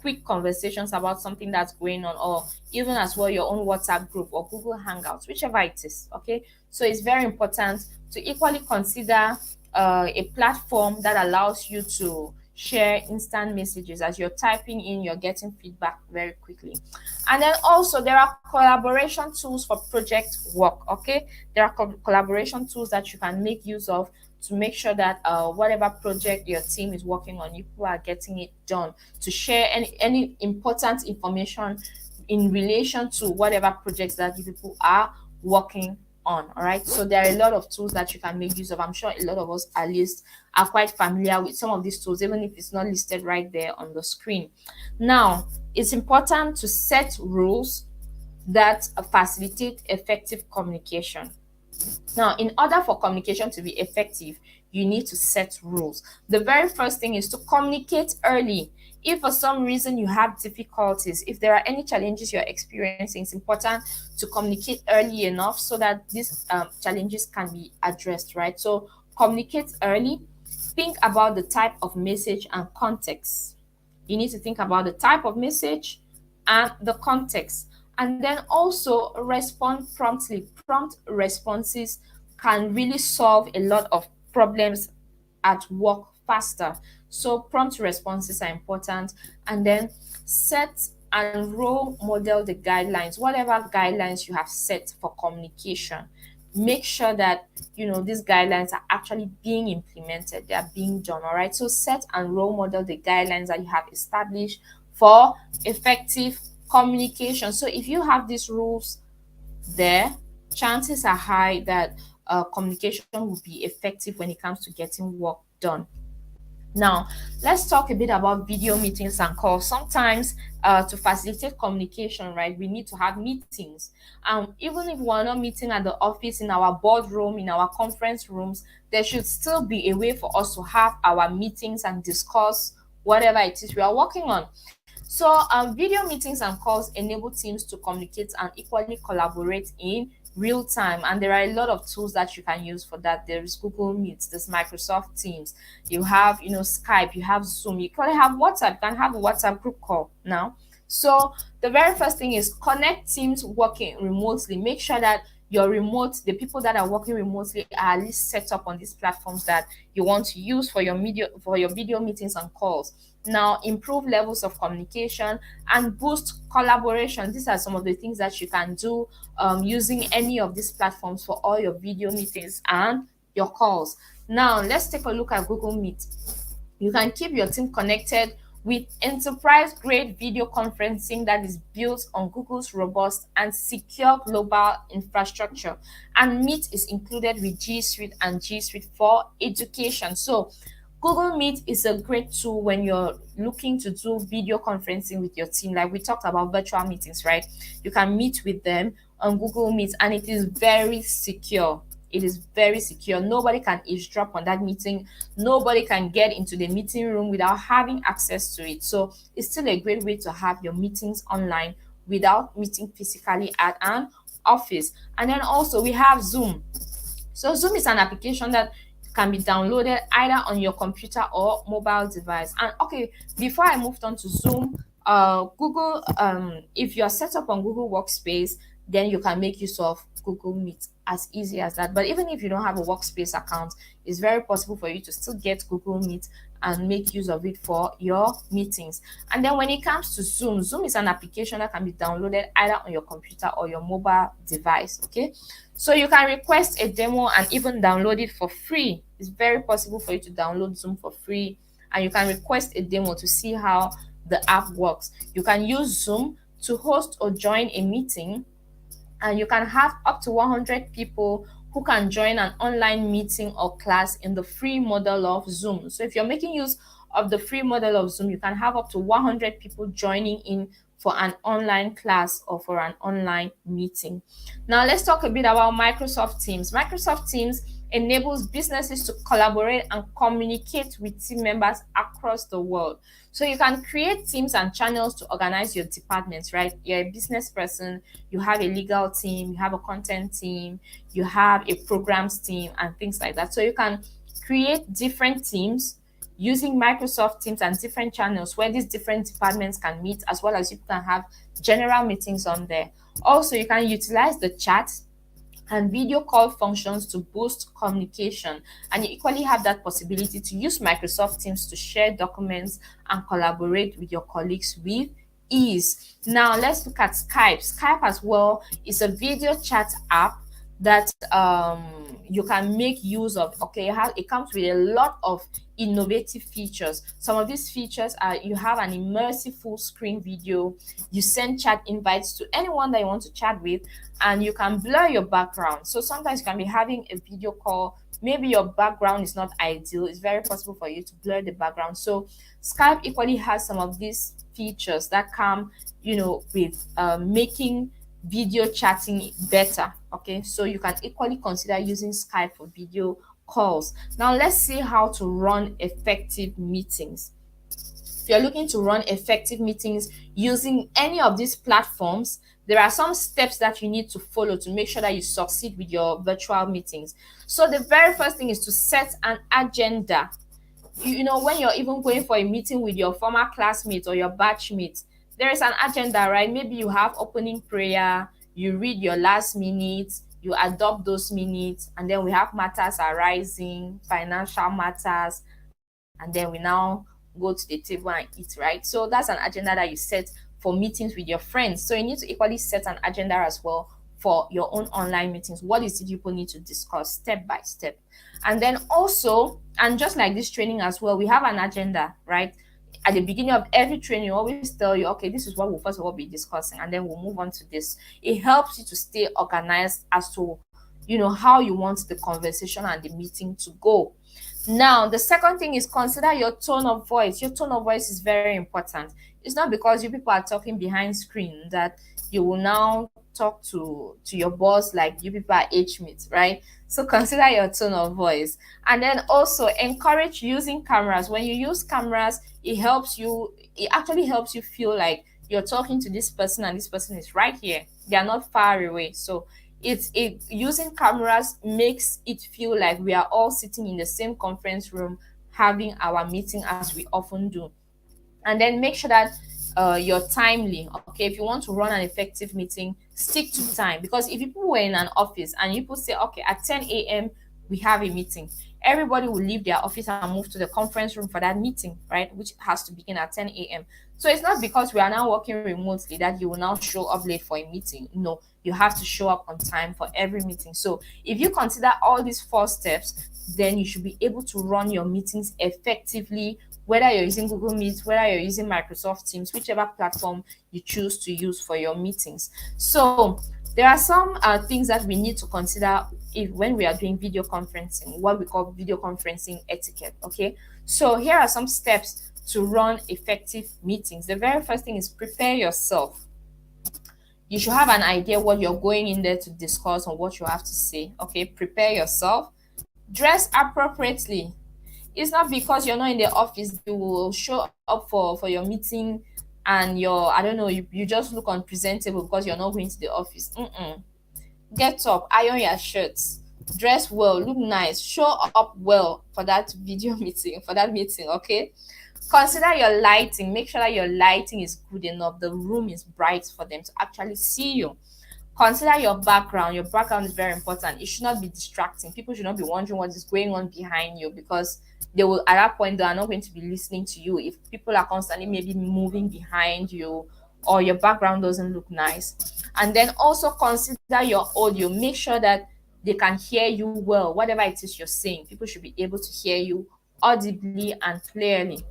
quick conversations about something that's going on, or even as well your own WhatsApp group or Google Hangouts, whichever it is. Okay, so it's very important to equally consider a platform that allows you to share instant messages. As you're typing in, you're getting feedback very quickly. And then also there are collaboration tools for project work. Okay, there are collaboration tools that you can make use of to make sure that whatever project your team is working on, you people are getting it done, to share any important information in relation to whatever projects that you people are working on. All right, so there are a lot of tools that you can make use of. I'm sure a lot of us at least are quite familiar with some of these tools, even if it's not listed right there on the screen. Now, it's important to set rules that facilitate effective communication. Now, in order for communication to be effective, you need to set rules. The very first thing is to communicate early. If for some reason you have difficulties, if there are any challenges you're experiencing, it's important to communicate early enough so that these challenges can be addressed, right? So communicate early. Think about the type of message and context. You need to think about the type of message and the context. And then also respond promptly. Prompt responses can really solve a lot of problems at work faster. So prompt responses are important. And then set and role model the guidelines, whatever guidelines you have set for communication. Make sure that these guidelines are actually being implemented, they are being done. All right, so set and role model the guidelines that you have established for effective communication. So if you have these rules there, chances are high that communication will be effective when it comes to getting work done. Now, let's talk a bit about video meetings and calls. Sometimes to facilitate communication, right, we need to have meetings. Even if we're not meeting at the office, in our boardroom, in our conference rooms, there should still be a way for us to have our meetings and discuss whatever it is we are working on. So video meetings and calls enable teams to communicate and equally collaborate in real time. And there are a lot of tools that you can use for that. There is Google Meet, there's Microsoft Teams, you have Skype, you have Zoom, you can have WhatsApp, you can have a WhatsApp group call now. So the very first thing is connect teams working remotely. Make sure that the people that are working remotely are at least set up on these platforms that you want to use for your video meetings and calls. Now, improve levels of communication and boost collaboration. These are some of the things that you can do using any of these platforms for all your video meetings and your calls. Now, let's take a look at Google Meet. You can keep your team connected with enterprise-grade video conferencing that is built on Google's robust and secure global infrastructure. And Meet is included with G Suite and G Suite for Education. So Google Meet is a great tool when you're looking to do video conferencing with your team. Like we talked about virtual meetings, right? You can meet with them on Google Meet, and it is very secure. It is very secure. Nobody can eavesdrop on that meeting. Nobody can get into the meeting room without having access to it. So it's still a great way to have your meetings online without meeting physically at an office. And then also we have Zoom. So Zoom is an application that can be downloaded either on your computer or mobile device. And okay, before I moved on to Zoom, Google, if you're set up on Google Workspace, then you can make use of Google Meet, as easy as that. But even if you don't have a Workspace account, it's very possible for you to still get Google Meet and make use of it for your meetings. And then when it comes to Zoom, Zoom is an application that can be downloaded either on your computer or your mobile device. Okay, so you can request a demo and even download it for free. It's very possible for you to download Zoom for free, and you can request a demo to see how the app works. You can use Zoom to host or join a meeting, and you can have up to 100 people who can join an online meeting or class in the free model of Zoom. So if you're making use of the free model of Zoom, you can have up to 100 people joining in for an online class or for an online meeting. Now let's talk a bit about Microsoft Teams. Microsoft Teams enables businesses to collaborate and communicate with team members across the world. So you can create teams and channels to organize your departments, right? You're a business person, you have a legal team, you have a content team, you have a programs team, and things like that. So you can create different teams using Microsoft Teams and different channels where these different departments can meet, as well as you can have general meetings on there. Also, you can utilize the chat and video call functions to boost communication, and you equally have that possibility to use Microsoft Teams to share documents and collaborate with your colleagues with ease. Now let's look at Skype. Skype as well is a video chat app that you can make use of. Okay, it comes with a lot of innovative features. Some of these features are: you have an immersive full screen video, you send chat invites to anyone that you want to chat with, and you can blur your background. So sometimes you can be having a video call, maybe your background is not ideal. It's very possible for you to blur the background. So Skype equally has some of these features that come, with making video chatting better. Okay, so you can equally consider using Skype for video calls. Now let's see how to run effective meetings. If you're looking to run effective meetings using any of these platforms, there are some steps that you need to follow to make sure that you succeed with your virtual meetings. So the very first thing is to set an agenda. When you're even going for a meeting with your former classmates or your batchmates, there is an agenda, right? Maybe you have opening prayer, you read your last minutes, you adopt those minutes, and then we have matters arising, financial matters, and then we now go to the table and eat, right? So that's an agenda that you set for meetings with your friends. So you need to equally set an agenda as well for your own online meetings. What is it you people need to discuss step by step? And then also, and just like this training as well, we have an agenda, right? At the beginning of every training, you always tell you, okay, this is what we'll first of all be discussing, and then we'll move on to this. It helps you to stay organized as to, how you want the conversation and the meeting to go. Now, the second thing is consider your tone of voice. Your tone of voice is very important. It's not because you people are talking behind screen that you will now talk to your boss like you people are H-mates, right? So consider your tone of voice. And then also encourage using cameras. When you use cameras, it actually helps you feel like you're talking to this person and this person is right here. They are not far away. So using cameras makes it feel like we are all sitting in the same conference room having our meeting, as we often do. And then make sure that you're timely. Okay, if you want to run an effective meeting, stick to time, because if people were in an office and you people say, okay, at 10 a.m. we have a meeting, everybody will leave their office and move to the conference room for that meeting, right, which has to begin at 10 a.m. So it's not because we are now working remotely that you will now show up late for a meeting. No, you have to show up on time for every meeting. So if you consider all these 4 steps, then you should be able to run your meetings effectively, whether you're using Google Meet, whether you're using Microsoft Teams, whichever platform you choose to use for your meetings. So There are some things that we need to consider if when we are doing video conferencing, what we call video conferencing etiquette. Okay, so here are some steps to run effective meetings. The very first thing is prepare yourself. You should have an idea what you're going in there to discuss and what you have to say. Okay, prepare yourself. Dress appropriately. It's not because you're not in the office you will show up for your meeting and you're, I don't know, you just look unpresentable because you're not going to the office. Mm-mm. Get up, iron your shirts, dress well, look nice, show up well for that video meeting, for that meeting. Okay, consider your lighting. Make sure that your lighting is good enough, the room is bright for them to actually see you. Consider your background. Your background is very important. It should not be distracting. People should not be wondering what is going on behind you, because they will, at that point, they are not going to be listening to you if people are constantly maybe moving behind you or your background doesn't look nice. And then also consider your audio. Make sure that they can hear you well. Whatever it is you're saying, people should be able to hear you audibly and clearly.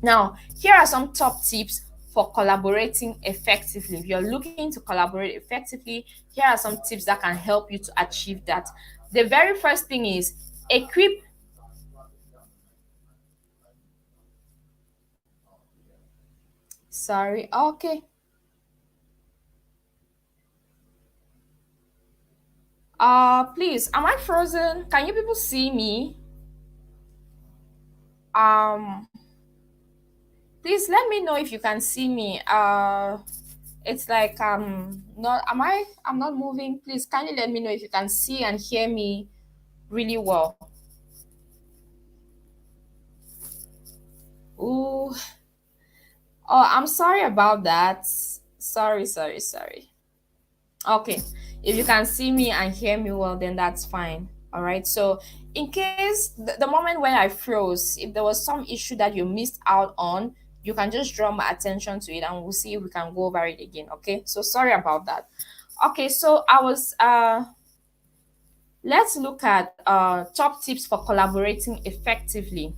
Now, here are some top tips for collaborating effectively. If you're looking to collaborate effectively, here are some tips that can help you to achieve that. The very first thing is equip. Sorry. Okay. Please, am I frozen? Can you people see me? Um, please let me know if you can see me. It's like not I'm not moving. Please kindly let me know if you can see and hear me really well. Ooh, oh, I'm sorry about that. Sorry. Okay, if you can see me and hear me well, then that's fine. All right. So, in case the moment when I froze, if there was some issue that you missed out on, you can just draw my attention to it, and we'll see if we can go over it again. Okay. So sorry about that. Okay. So I was let's look at top tips for collaborating effectively.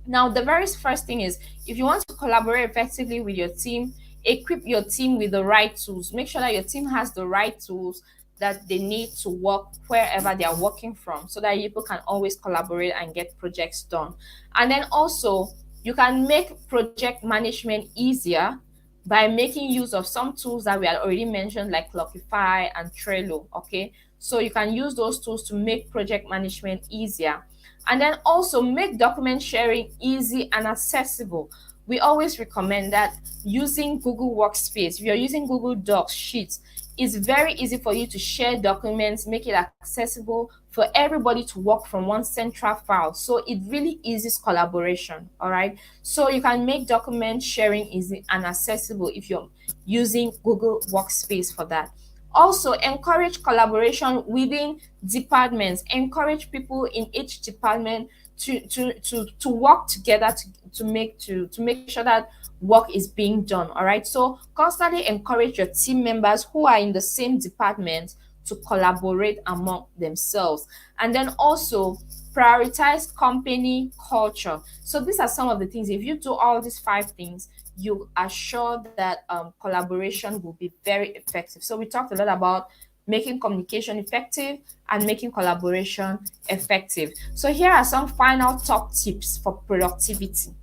Now, the very first thing is if you want to collaborate effectively with your team, equip your team with the right tools. Make sure that your team has the right tools that they need to work wherever they are working from, so that people can always collaborate and get projects done. And then also, you can make project management easier by making use of some tools that we had already mentioned, like Clockify and Trello. Okay, so you can use those tools to make project management easier. And then also make document sharing easy and accessible. We always recommend that using Google Workspace. If you're using Google Docs, Sheets, it's very easy for you to share documents, make it accessible for everybody to work from one central file. So it really eases collaboration. All right. So you can make document sharing easy and accessible if you're using Google Workspace for that. Also, encourage collaboration within departments. Encourage people in each department to work together to make sure that work is being done. All right. So constantly encourage your team members who are in the same department to collaborate among themselves. And then also prioritize company culture. So these are some of the things. If you do all these five things, you are sure that collaboration will be very effective. So we talked a lot about making communication effective and making collaboration effective. So here are some final top tips for productivity.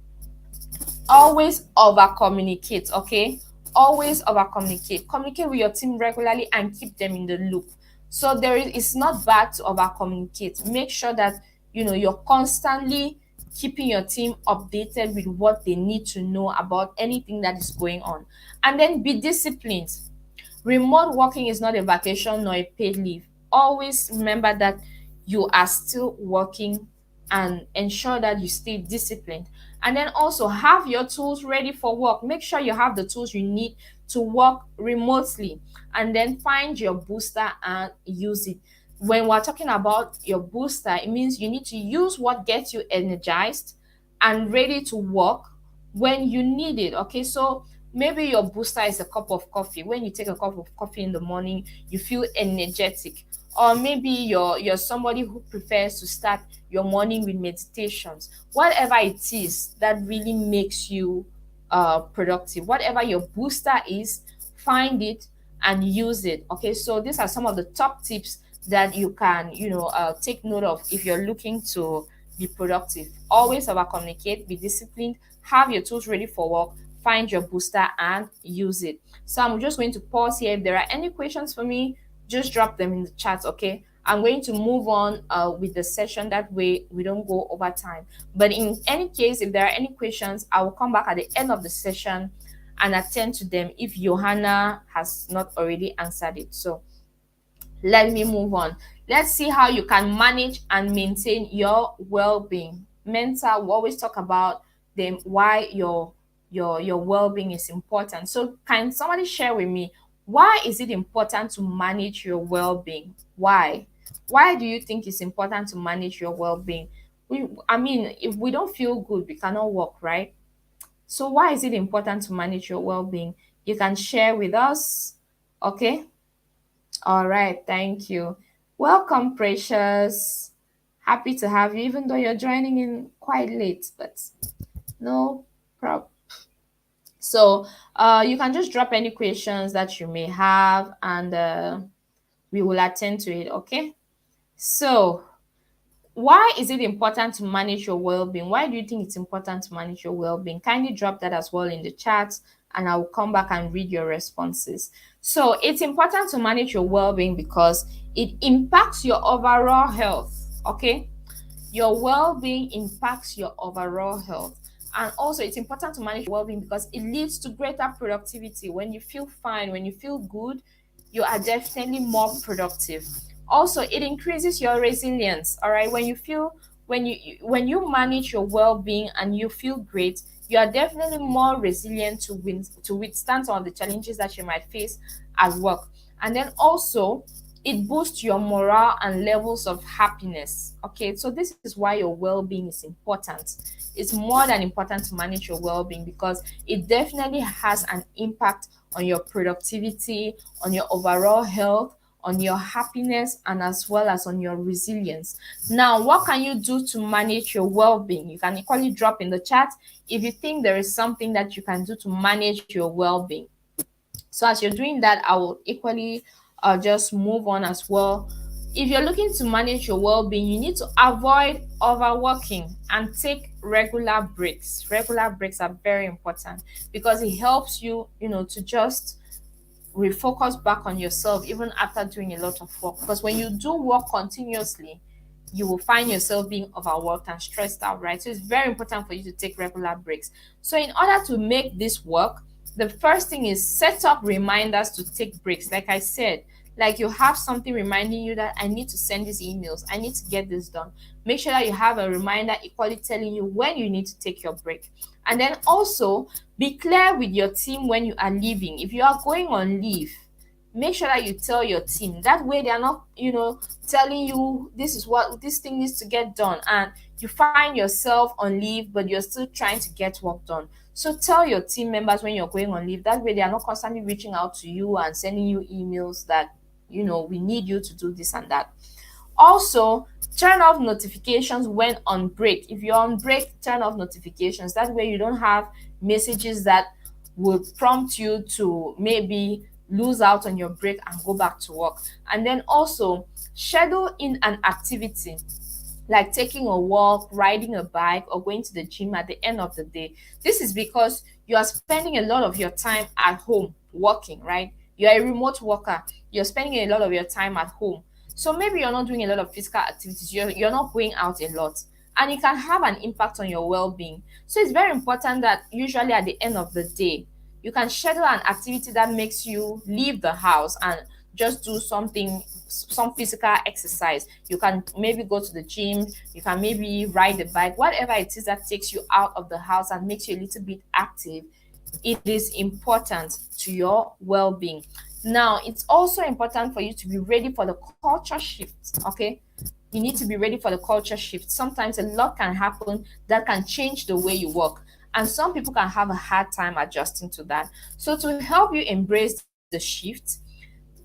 Always over communicate. Okay, always over communicate. Communicate with your team regularly and keep them in the loop. So it's not bad to over communicate. Make sure that you're constantly keeping your team updated with what they need to know about anything that is going on. And then be disciplined. Remote working is not a vacation nor a paid leave. Always remember that you are still working, and ensure that you stay disciplined. And then also have your tools ready for work. Make sure you have the tools you need to work remotely. And then find your booster and use it. When we're talking about your booster, it means you need to use what gets you energized and ready to work when you need it. Okay, so maybe your booster is a cup of coffee. When you take a cup of coffee in the morning, you feel energetic. Or maybe you're somebody who prefers to start your morning with meditations. Whatever it is that really makes you productive, whatever your booster is, find it and use it. Okay, so these are some of the top tips that you can, take note of if you're looking to be productive. Always over communicate, be disciplined, have your tools ready for work, find your booster and use it. So I'm just going to pause here. If there are any questions for me, just drop them in the chat. Okay, I'm going to move on with the session. That way we don't go over time. But in any case, if there are any questions, I will come back at the end of the session and attend to them if Johanna has not already answered it. So let me move on. Let's see how you can manage and maintain your well-being. Mental, we always talk about them, why your well-being is important. So can somebody share with me, why is it important to manage your well-being? Why do you think it's important to manage your well-being? I mean, if we don't feel good, we cannot work, right? So why is it important to manage your well-being? You can share with us. Okay. All right, thank you. Welcome, Precious. Happy to have you, even though you're joining in quite late, but no problem. So, you can just drop any questions that you may have, and we will attend to it. Okay. So, why is it important to manage your well-being? Why do you think it's important to manage your well-being? Kindly drop that as well in the chat, and I will come back and read your responses. So it's important to manage your well-being because it impacts your overall health. Okay, your well-being impacts your overall health. And also it's important to manage your well-being because it leads to greater productivity. When you feel fine, when you feel good, you are definitely more productive. Also, it increases your resilience. All right, when you feel, when you manage your well-being and you feel great, you are definitely more resilient to withstand some of the challenges that you might face at work. And then also it boosts your morale and levels of happiness. Okay, so this is why your well-being is important. It's more than important to manage your well-being because it definitely has an impact on your productivity, on your overall health, on your happiness, and as well as on your resilience. Now, what can you do to manage your well-being? You can equally drop in the chat if you think there is something that you can do to manage your well-being. So as you're doing that, I will equally just move on as well. If you're looking to manage your well-being, you need to avoid overworking and take regular breaks. Regular breaks are very important because it helps you, to just refocus back on yourself even after doing a lot of work. Because when you do work continuously, you will find yourself being overworked and stressed out, right? So it's very important for you to take regular breaks. So in order to make this work, the first thing is set up reminders to take breaks. Like I said, like you have something reminding you that I need to send these emails, I need to get this done. Make sure that you have a reminder equally telling you when you need to take your break. And then also be clear with your team when you are leaving. If you are going on leave, make sure that you tell your team. That way they are not, telling you this is what this thing needs to get done, and you find yourself on leave but you're still trying to get work done. So tell your team members when you're going on leave. That way they are not constantly reaching out to you and sending you emails that, we need you to do this and that. Also, turn off notifications when on break. If you're on break, turn off notifications. That way you don't have messages that will prompt you to maybe lose out on your break and go back to work. And then also schedule in an activity like taking a walk, riding a bike, or going to the gym at the end of the day. This is because you are spending a lot of your time at home working, right? You're a remote worker. You're spending a lot of your time at home. So maybe you're not doing a lot of physical activities. You're not going out a lot. And it can have an impact on your well-being. So it's very important that usually at the end of the day, you can schedule an activity that makes you leave the house and just do some physical exercise. You can maybe go to the gym, you can maybe ride the bike, whatever it is that takes you out of the house and makes you a little bit active. It is important to your well-being. Now, it's also important for you to be ready for the culture shift. Okay, you need to be ready for the culture shift. Sometimes a lot can happen that can change the way you work, and some people can have a hard time adjusting to that. So to help you embrace the shift,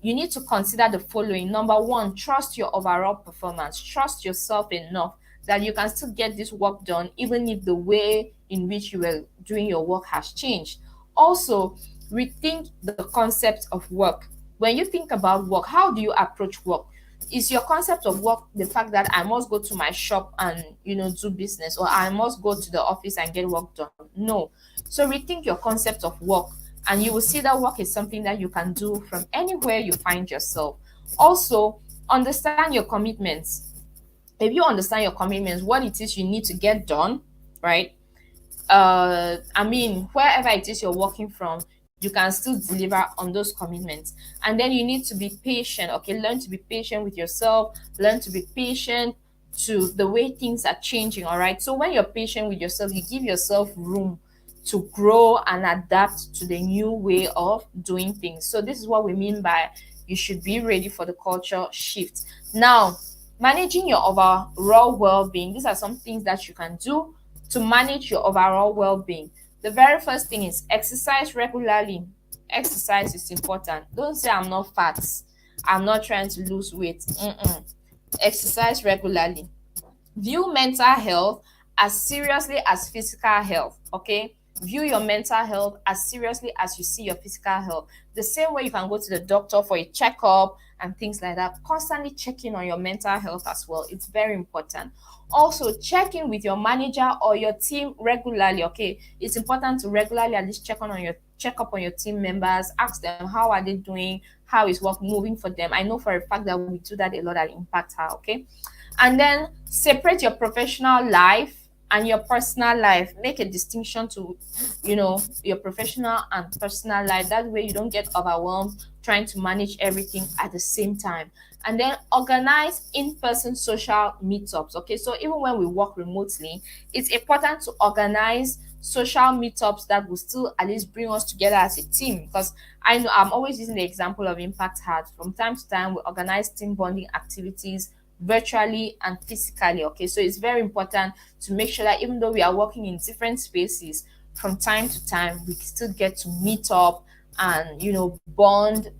you need to consider the following. Number one, trust your overall performance. Trust yourself enough that you can still get this work done even if the way in which you were doing your work has changed. Also, rethink the concept of work. when you think about work, how do you approach work? Is your concept of work the fact that I must go to my shop and do business, or I must go to the office and get work done? No. So rethink your concept of work, and you will see that work is something that you can do from anywhere you find yourself. Also, understand your commitments. If you understand your commitments, what it is you need to get done, right? I mean, wherever it is you're working from, you can still deliver on those commitments. And then you need to be patient. Okay, learn to be patient with yourself, learn to be patient to the way things are changing. All right. So when you're patient with yourself, you give yourself room to grow and adapt to the new way of doing things. So this is what we mean by you should be ready for the culture shift. Now, managing your overall well-being, these are some things that you can do to manage your overall well-being. The very first thing is exercise regularly. Exercise is important. Don't say I'm not fat, I'm not trying to lose weight. Exercise regularly. View mental health as seriously as physical health. Okay, view your mental health as seriously as you see your physical health. The same way you can go to the doctor for a checkup and things like that, constantly checking on your mental health as well. It's very important. Also, check in with your manager or your team regularly. Okay, it's important to regularly at least check up on your team members, ask them how are they doing, how is work moving for them. I know for a fact that we do that a lot at Impact Her. Okay, and then separate your professional life and your personal life. Make a distinction to your professional and personal life. That way you don't get overwhelmed trying to manage everything at the same time. And then organize in-person social meetups. Okay, so even when we work remotely, it's important to organize social meetups that will still at least bring us together as a team, because I know I'm always using the example of Impact Heart. From time to time we organize team bonding activities virtually and physically. Okay, so it's very important to make sure that even though we are working in different spaces, from time to time we still get to meet up and bond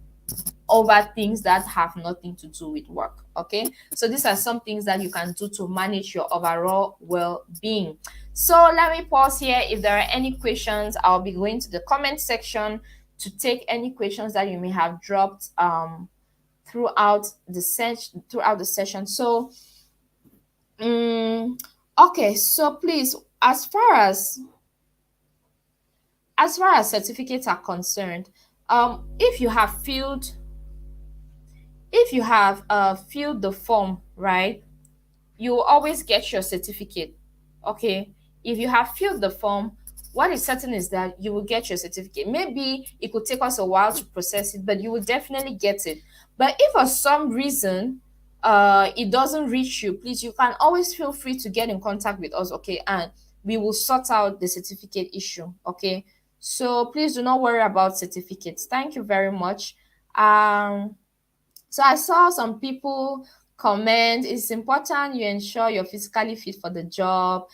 over things that have nothing to do with work. Okay, so these are some things that you can do to manage your overall well-being. So let me pause here. If there are any questions, I'll be going to the comment section to take any questions that you may have dropped throughout the session. So okay, so please, as far as certificates are concerned, if you have filled the form, right, you will always get your certificate. Okay, if you have filled the form, what is certain is that you will get your certificate. Maybe it could take us a while to process it, but you will definitely get it. But if for some reason it doesn't reach you, please, you can always feel free to get in contact with us. Okay, and we will sort out the certificate issue. Okay, so please do not worry about certificates. Thank you very much. So I saw some people comment, it's important you ensure you're physically fit for the job.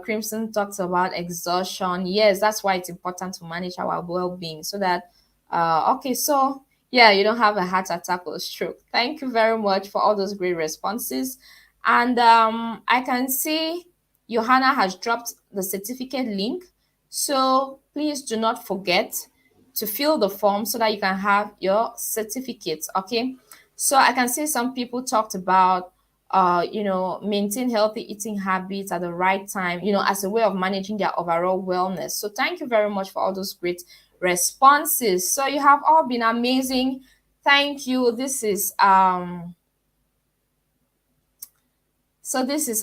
Crimson talks about exhaustion. Yes, that's why it's important to manage our well-being, so that okay, so yeah, you don't have a heart attack or stroke. Thank you very much for all those great responses. And I can see Johanna has dropped the certificate link. So please do not forget to fill the form so that you can have your certificates. Okay, so I can see some people talked about maintain healthy eating habits at the right time, as a way of managing their overall wellness. So thank you very much for all those great responses. So you have all been amazing. Thank you. This is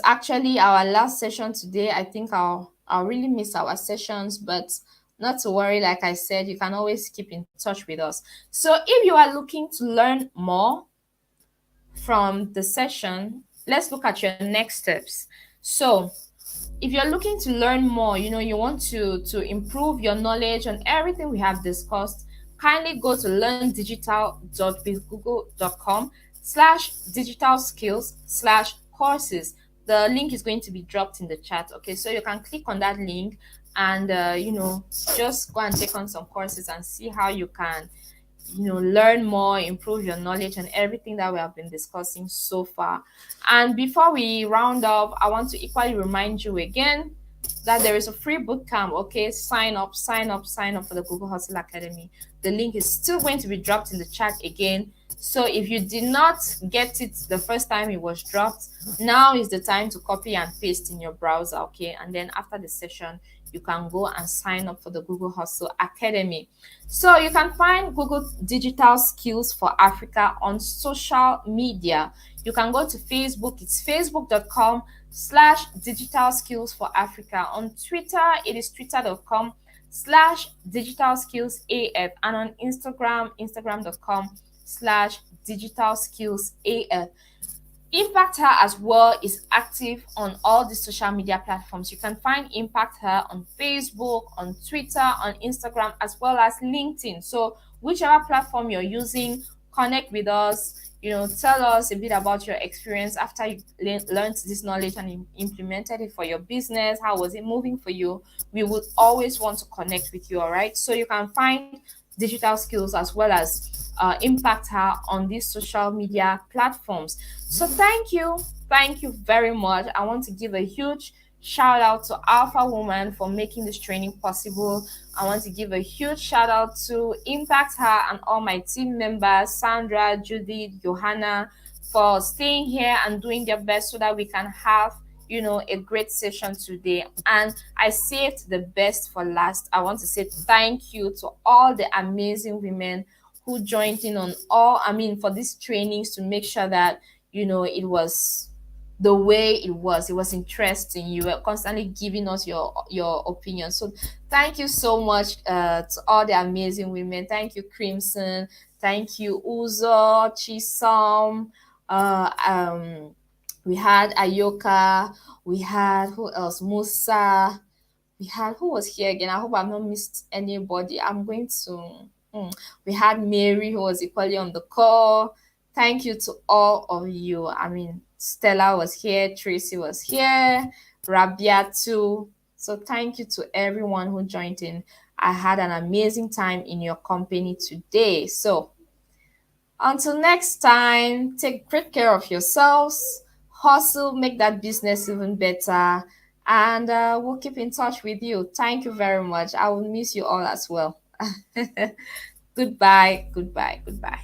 actually our last session today. I think I'll really miss our sessions, but not to worry. Like I said, you can always keep in touch with us. So if you are looking to learn more from the session, let's look at your next steps. So if you're looking to learn more, you want to improve your knowledge on everything we have discussed, kindly go to learndigital.bizgoogle.com/digital skills/courses. The link is going to be dropped in the chat. Okay, so you can click on that link and just go and take on some courses and see how you can learn more, improve your knowledge on everything that we have been discussing so far. And before we round up, I want to equally remind you again that there is a free boot camp. Okay, sign up, sign up, sign up for the Google Hustle Academy. The link is still going to be dropped in the chat again. So if you did not get it the first time it was dropped, now is the time to copy and paste in your browser. Okay, and then after the session, you can go and sign up for the Google Hustle Academy. So you can find Google Digital Skills for Africa on social media. You can go to Facebook. It's facebook.com/digital skills for Africa. On Twitter, it is twitter.com/digital skills AF. And on Instagram, instagram.com/digital skills AF. Impact Her as well is active on all the social media platforms. You can find Impact Her on Facebook, on Twitter, on Instagram, as well as LinkedIn. So whichever platform you're using, connect with us. Tell us a bit about your experience after you learned this knowledge and implemented it for your business. How was it moving for you? We would always want to connect with you, all right? So you can find digital skills as well as Impact Her on these social media platforms. So thank you very much. I want to give a huge shout out to Alpha Woman for making this training possible. I want to give a huge shout out to Impact Her and all my team members, Sandra, Judith, Johanna, for staying here and doing their best so that we can have a great session today. And I saved the best for last. I want to say thank you to all the amazing women who joined in on for these trainings to make sure that it was the way it was. It was interesting. You were constantly giving us your opinion. So thank you so much to all the amazing women. Thank you, Crimson. Thank you, Uzo, Chisom. We had Ayoka. We had who else? Musa. We had who was here again? I hope I've not missed anybody. I'm going to. We had Mary who was equally on the call. Thank you to all of you. Stella was here, Tracy was here, Rabia too. So thank you to everyone who joined in. I had an amazing time in your company today. So until next time, take great care of yourselves, hustle, make that business even better, and we'll keep in touch with you. Thank you very much. I will miss you all as well. Goodbye, goodbye, goodbye.